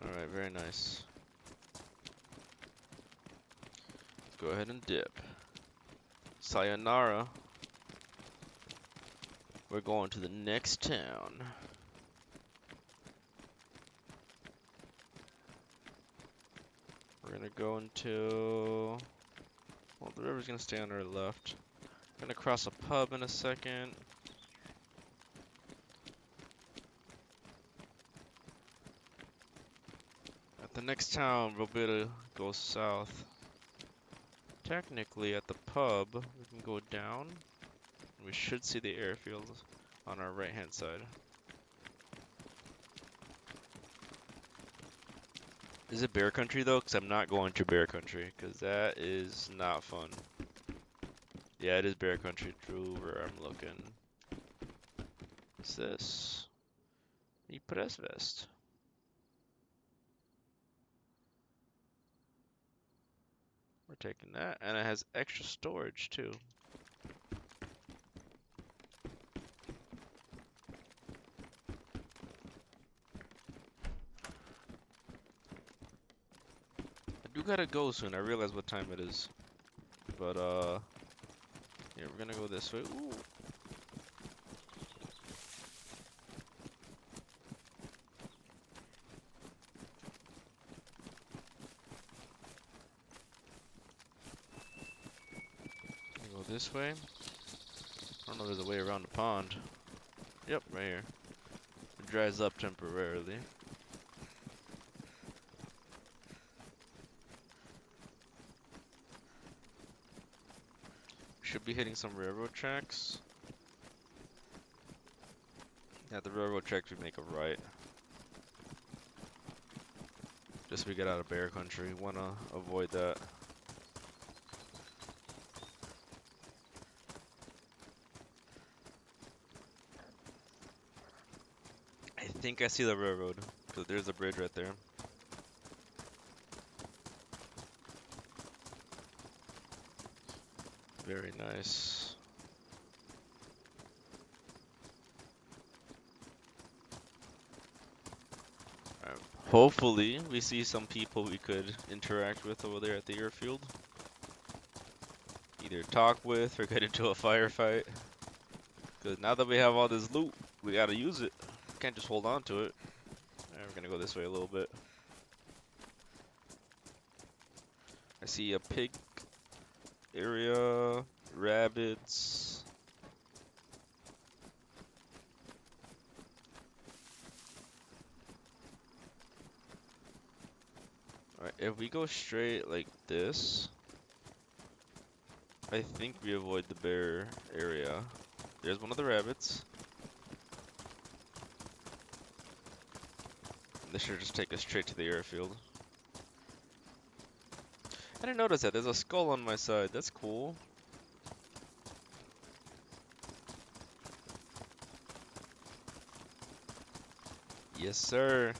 Alright, very nice. Let's go ahead and dip. Sayonara. We're going to the next town. We're gonna go into... Well, the river's gonna stay on our left. Gonna cross a pub in a second. At the next town, we'll be able to go south. Technically, at the pub, we can go down. We should see the airfield on our right-hand side. Is it bear country though? Because I'm not going to bear country, because that is not fun. Yeah, it is bear country. True, where I'm looking. What's this? E press vest. We're taking that, and it has extra storage too. I do gotta go soon. I realize what time it is. But yeah, we're gonna go this way. Ooh. Go this way. I don't know if there's a way around the pond. Yep, right here. It dries up temporarily. Should be hitting some railroad tracks. At the railroad tracks, we make a right. Just so we get out of bear country. Wanna avoid that. I think I see the railroad. Cause there's a bridge right there. Very nice. Hopefully, we see some people we could interact with over there at the airfield. Either talk with or get into a firefight. Because now that we have all this loot, we gotta use it. Can't just hold on to it. Alright, we're gonna go this way a little bit. I see a pig area, rabbits. Alright, if we go straight like this, I think we avoid the bear area. There's one of the rabbits. This should just take us straight to the airfield. I didn't notice that. There's a skull on my side. That's cool. Yes, sir.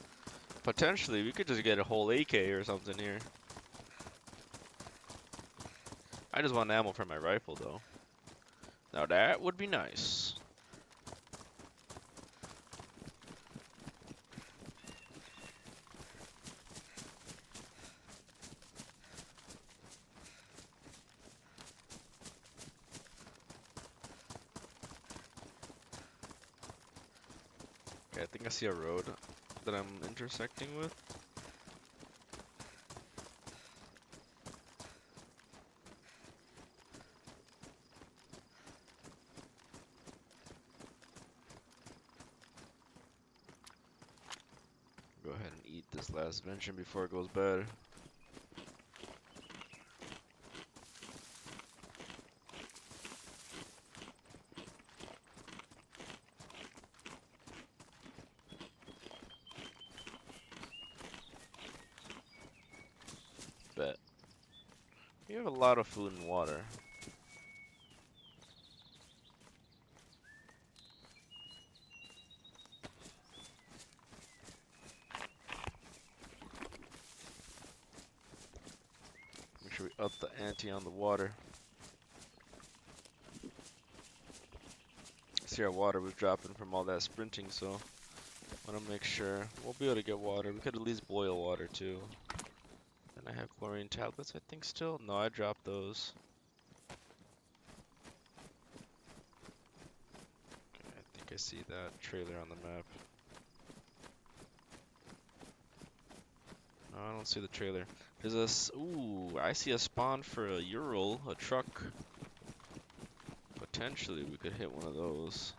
Potentially, we could just get a whole AK or something here. I just want ammo for my rifle, though. Now that would be nice. Okay, I think I see a road that I'm intersecting with. Go ahead and eat this last venture before it goes bad. Bet. We have a lot of food and water. Make sure we up the ante on the water. See, our water was dropping from all that sprinting, so I want to make sure we'll be able to get water. We could at least boil water too. And I have chlorine tablets, I think, still. No, I dropped those. Okay, I think I see that trailer on the map. No, I don't see the trailer. There's a ooh, I see a spawn for a Ural, a truck. Potentially, we could hit one of those.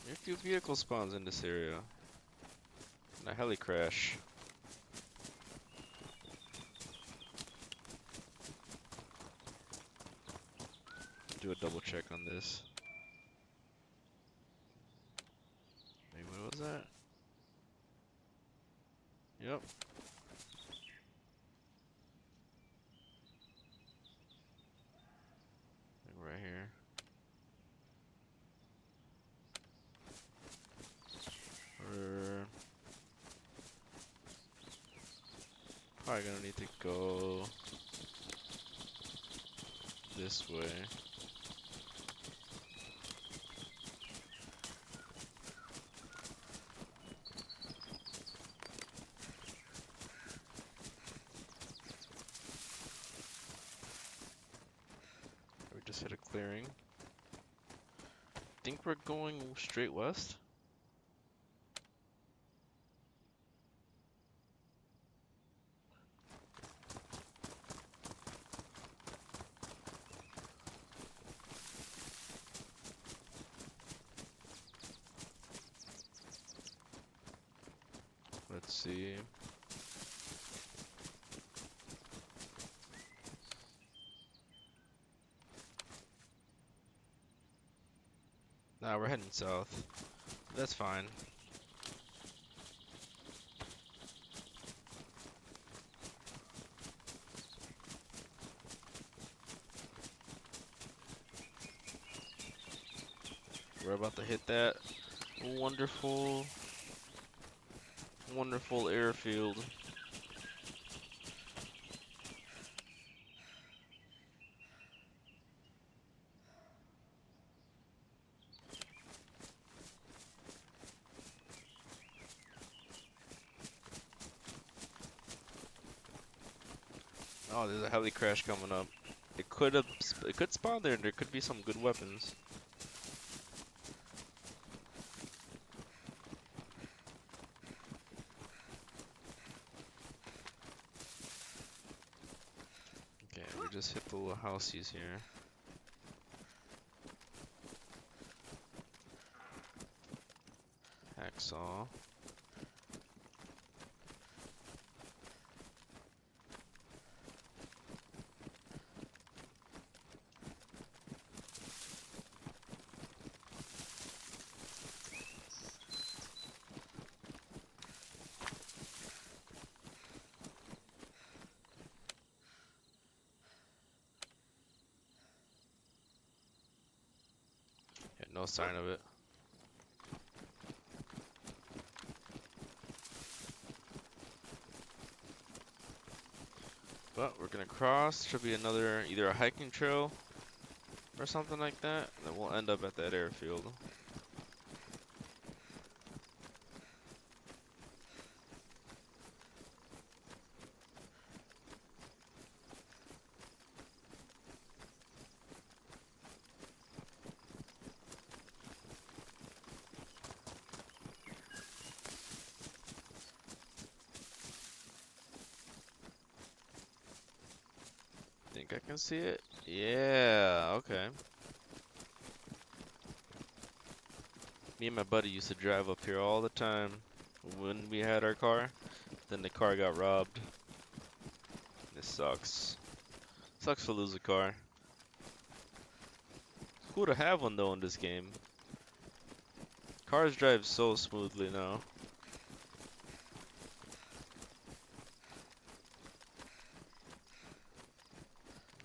There are a few vehicle spawns in this area. And a heli crash. Do a double check on this. Wait, what was that? Yep. Right here. Probably gonna need to go this way. We just hit a clearing. Think we're going straight west? Let's see. Nah, we're heading south. That's fine. We're about to hit that wonderful, wonderful airfield. Oh, there's a heli crash coming up. It could spawn there. There could be some good weapons. Okay, we just hit the little houseies here. Hacksaw. Yeah, no sign of it. But we're gonna cross. Should be another, either a hiking trail or something like that. And then we'll end up at that airfield. Think I can see it? Yeah, okay. Me and my buddy used to drive up here all the time when we had our car. Then the car got robbed. This sucks. Sucks to lose a car. Cool to have one though in this game. Cars drive so smoothly now.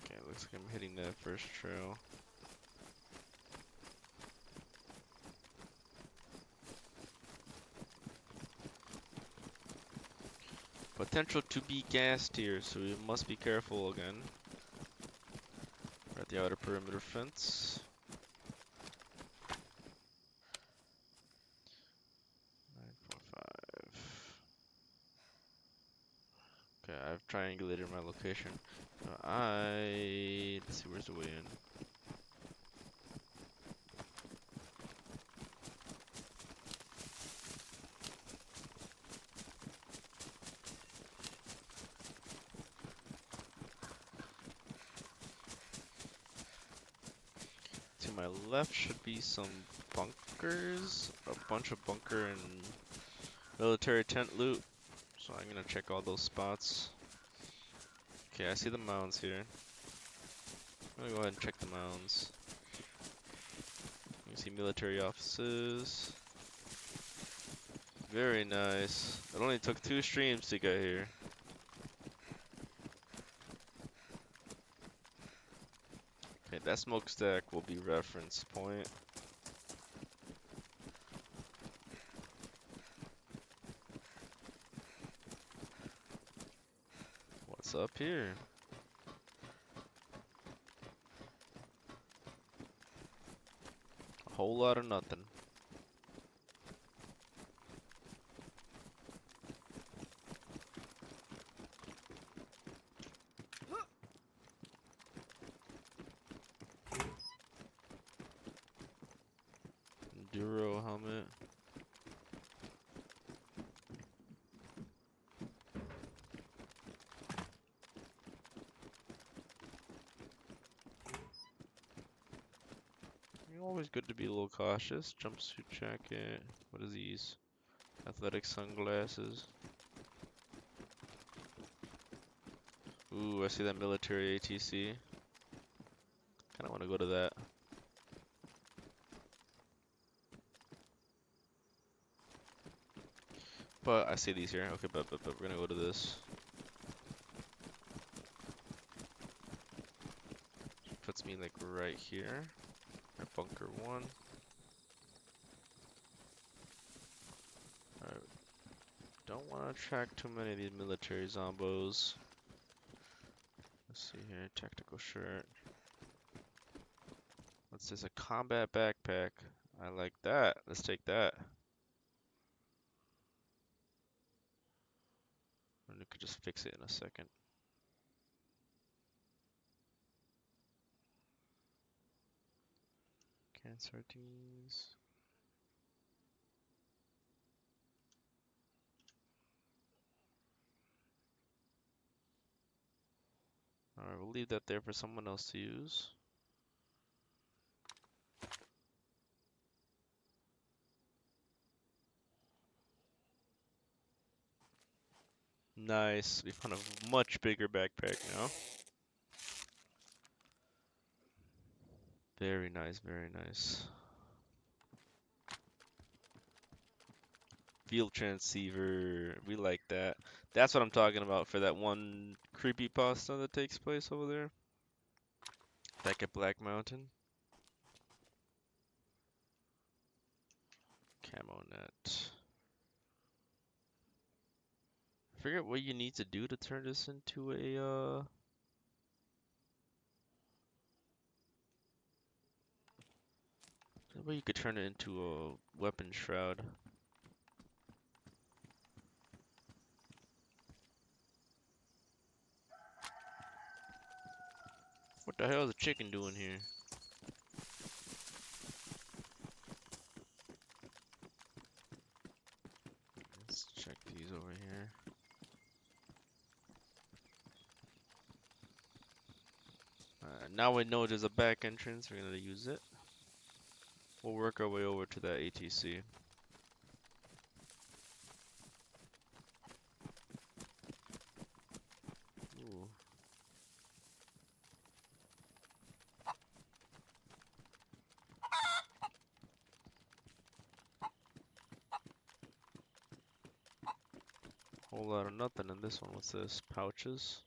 Okay, looks like I'm hitting that first trail. Potential to be gassed here, so we must be careful again. We're at the outer perimeter fence. 9.5. Okay, I've triangulated my location. Let's see, where's the way in? To my left should be some bunkers, a bunch of bunker and military tent loot. So I'm gonna check all those spots. Okay, I see the mounds here. I'm gonna go ahead and check the mounds. You can see military offices. Very nice. It only took 2 streams to get here. Okay, that smokestack will be reference point. up here? A whole lot of nothing. Enduro helmet. Always good to be a little cautious. Jumpsuit jacket. What are these? Athletic sunglasses. Ooh, I see that military ATC. Kinda wanna go to that. But I see these here. Okay, but we're gonna go to this. Puts me like right here. At bunker 1. Alright. Don't wanna attract too many of these military zombos. Let's see here, tactical shirt. What's this? A combat backpack. I like that. Let's take that. And we could just fix it in a second. Canned sardines. Alright, we'll leave that there for someone else to use. Nice. We found a much bigger backpack now. Very nice, very nice. Field transceiver. We like that. That's what I'm talking about for that one creepypasta that takes place over there. Back at Black Mountain. Camo net. I forget what you need to do to turn this into a Well, you could turn it into a weapon shroud. What the hell is a chicken doing here? Let's check these over here. Now we know there's a back entrance. We're gonna use it. We'll work our way over to that ATC. Ooh. Whole lot of nothing in this one. What's this? Pouches.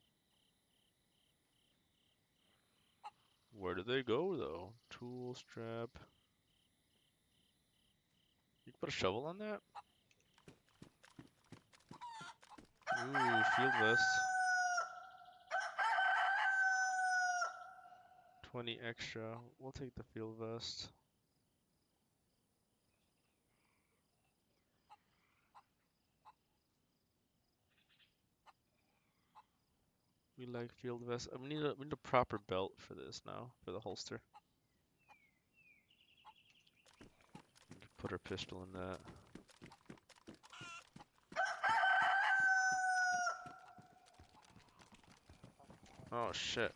Where do they go though? Tool strap. You can put a shovel on that? Ooh, field vest. 20 extra. We'll take the field vest. We like field vest. We need a proper belt for this now, for the holster. Put our pistol in that. Oh shit.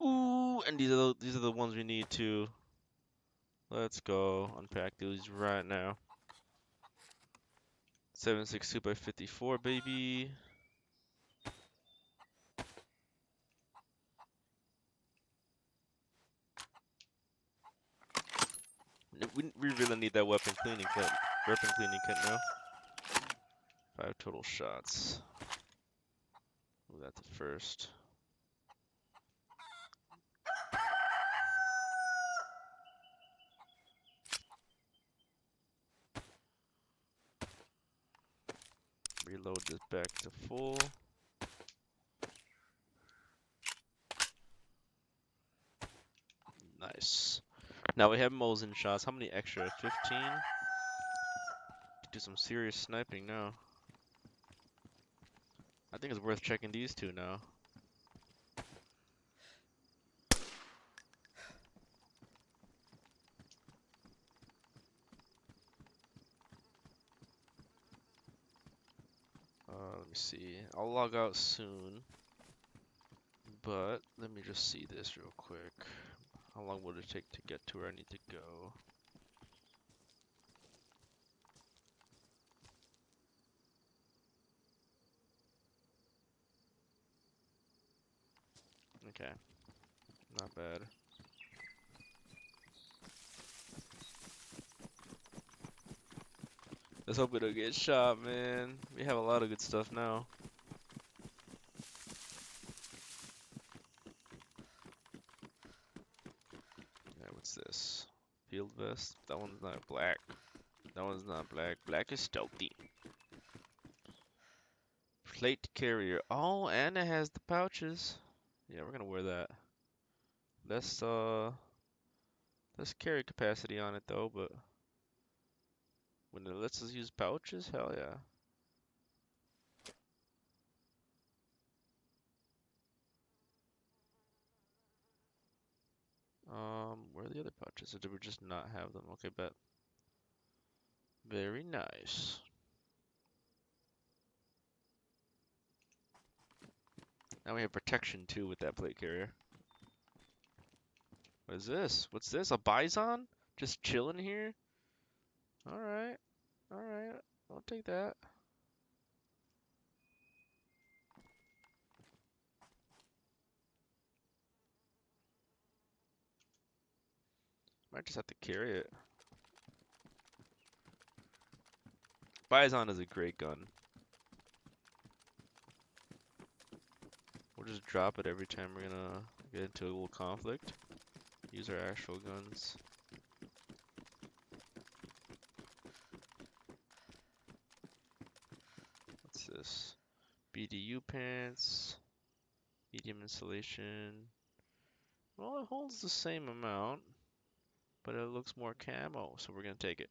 Ooh, and these are the ones we need to. Let's go unpack these right now. 7.62 by 54, baby. We really need that weapon cleaning kit. Weapon cleaning kit now. 5 total shots. Ooh, that's the first. Reload this back to full. Nice. Now we have Mosin shots. How many extra? 15? Do some serious sniping now. I think it's worth checking these two now. Let me see. I'll log out soon. But let me just see this real quick. How long would it take to get to where I need to go? Okay. Not bad. Let's hope we don't get shot, man. We have a lot of good stuff now. Yeah, what's this? Field vest? That one's not black. That one's not black. Black is stealthy. Plate carrier. Oh, and it has the pouches. Yeah, we're gonna wear that. Less carry capacity on it though, but when it lets us use pouches, hell yeah. Where are the other pouches? Or did we just not have them? Okay, bet. Very nice. Now we have protection too with that plate carrier. What is this? What's this? A bison? Just chilling here? Alright. Alright. I'll take that. Might just have to carry it. Bison is a great gun. We'll just drop it every time we're gonna get into a little conflict. Use our actual guns. What's this? BDU pants. Medium insulation. Well, it holds the same amount, but it looks more camo, so we're gonna take it.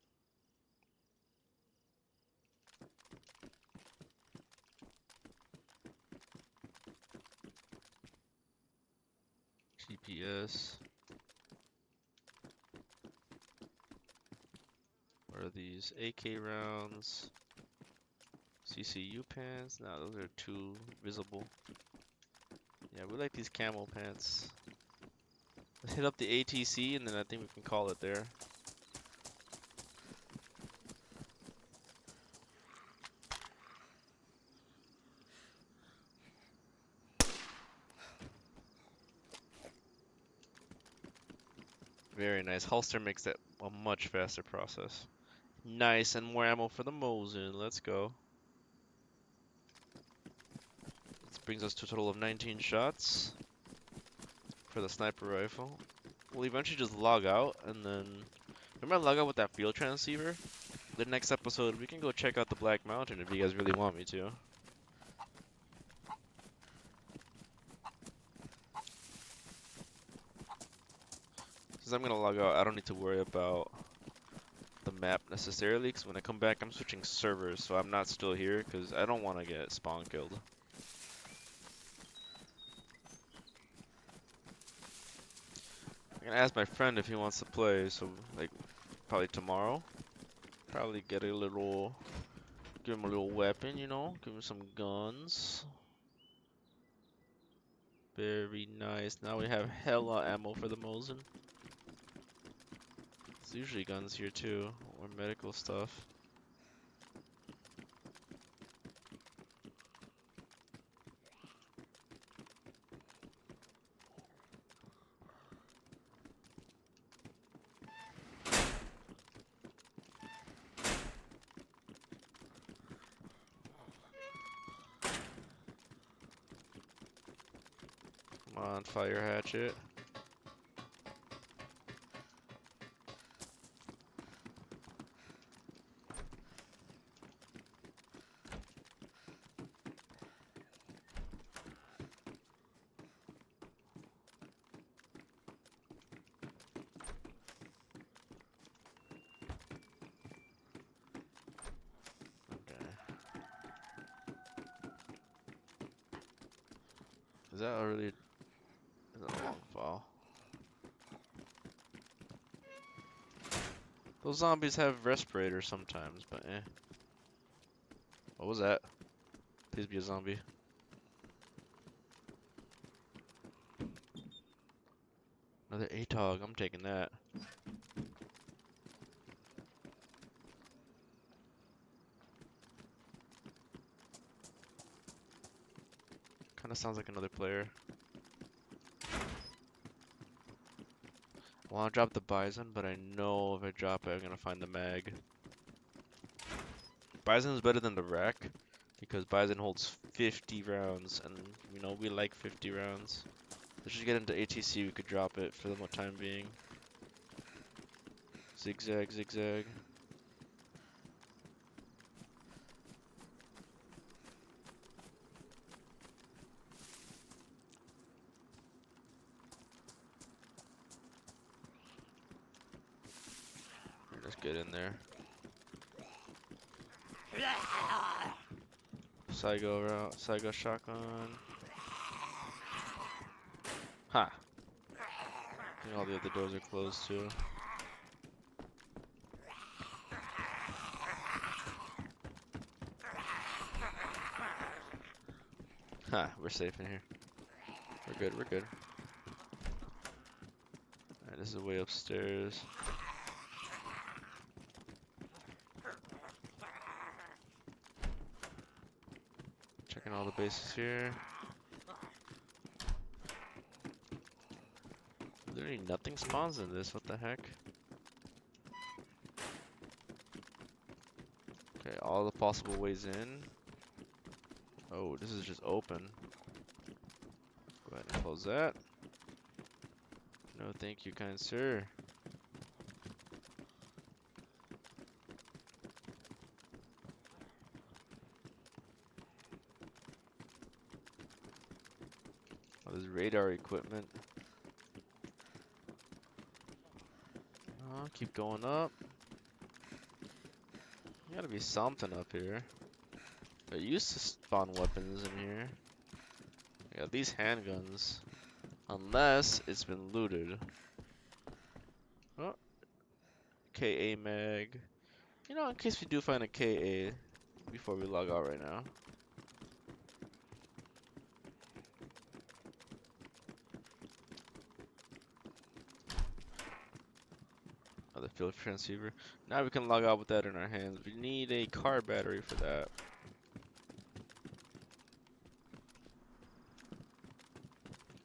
GPS. What are these? AK rounds. CCU pants. No, those are too visible. Yeah, we like these camo pants. Let's hit up the ATC and then I think we can call it there. Very nice. Holster makes that a much faster process. Nice, and more ammo for the Mosin. Let's go. This brings us to a total of 19 shots for the sniper rifle. We'll eventually just log out, and then remember I log out with that field transceiver? The next episode, we can go check out the Black Mountain if you guys really want me to. Since I'm gonna log out, I don't need to worry about the map necessarily, because when I come back, I'm switching servers, so I'm not still here, because I don't want to get spawn killed. I'm gonna ask my friend if he wants to play, so like probably tomorrow. Probably get a little, give him a little weapon, you know, give him some guns. Very nice. Now we have hella ammo for the Mosin. There's usually guns here too, or medical stuff. Come on, fire hatchet. Is that already is that a long fall? Those zombies have respirators sometimes, but eh. What was that? Please be a zombie. Another ATOG, I'm taking that. Kinda sounds like another player. I wanna drop the Bison, but I know if I drop it, I'm gonna find the mag. Bison is better than the rack, because Bison holds 50 rounds, and you know, we like 50 rounds. Let's just get into ATC, we could drop it for the time being. Zigzag, zigzag. Let's get in there. Saigo route, Saigo shotgun. Ha! I think all the other doors are closed too. Ha! We're safe in here. We're good, we're good. Alright, this is way upstairs. Checking all the bases here. Literally nothing spawns in this, what the heck? Okay, all the possible ways in. Oh, this is just open. Go ahead and close that. No, thank you, kind sir. Oh, there's radar equipment. Oh, keep going up. Gotta be something up here. There used to spawn weapons in here. I got these handguns. Unless it's been looted. Oh, KA mag. You know, in case we do find a KA before we log out right now. Another field transceiver. Now we can log out with that in our hands. We need a car battery for that.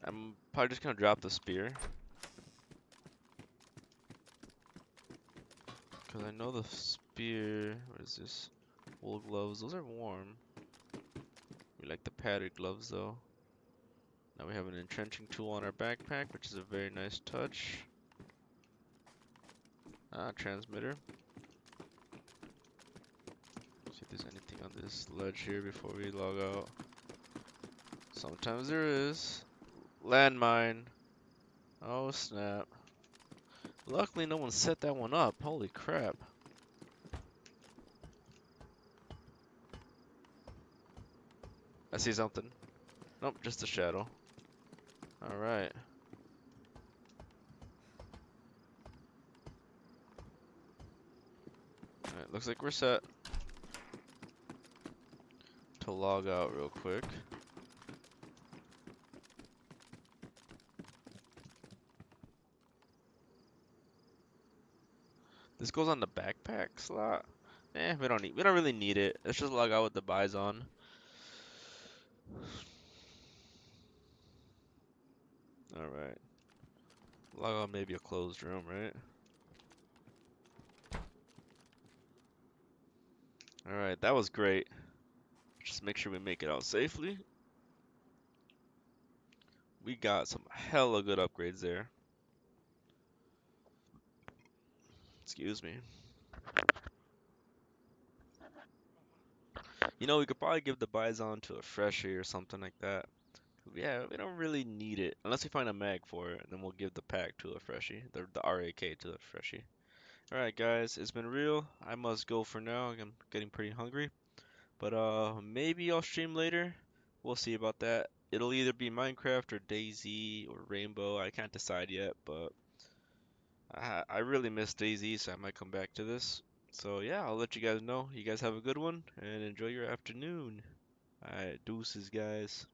I'm probably just gonna drop the spear. Because I know the spear. What is this? Wool gloves. Those are warm. We like the padded gloves though. Now we have an entrenching tool on our backpack, which is a very nice touch. Ah, transmitter. See if there's anything on this ledge here before we log out. Sometimes there is. Landmine. Oh snap. Luckily no one set that one up. Holy crap. I see something. Nope, just a shadow. Alright. Alright, looks like we're set. To log out real quick. This goes on the backpack slot. We don't really need it. Let's just log out with the Bison. Alright. Log out maybe a closed room, right? Alright, that was great. Just make sure we make it out safely. We got some hella good upgrades there. Excuse me. You know, we could probably give the Bison to a freshie or something like that. Yeah, we don't really need it. Unless we find a mag for it, and then we'll give the pack to a freshie. The RAK to the freshie. Alright guys, it's been real. I must go for now. I'm getting pretty hungry. But maybe I'll stream later. We'll see about that. it'll either be Minecraft or DayZ or Rainbow. I can't decide yet, but I really miss DayZ, so I might come back to this. So yeah, I'll let you guys know. You guys have a good one and enjoy your afternoon. Alright, deuces, guys.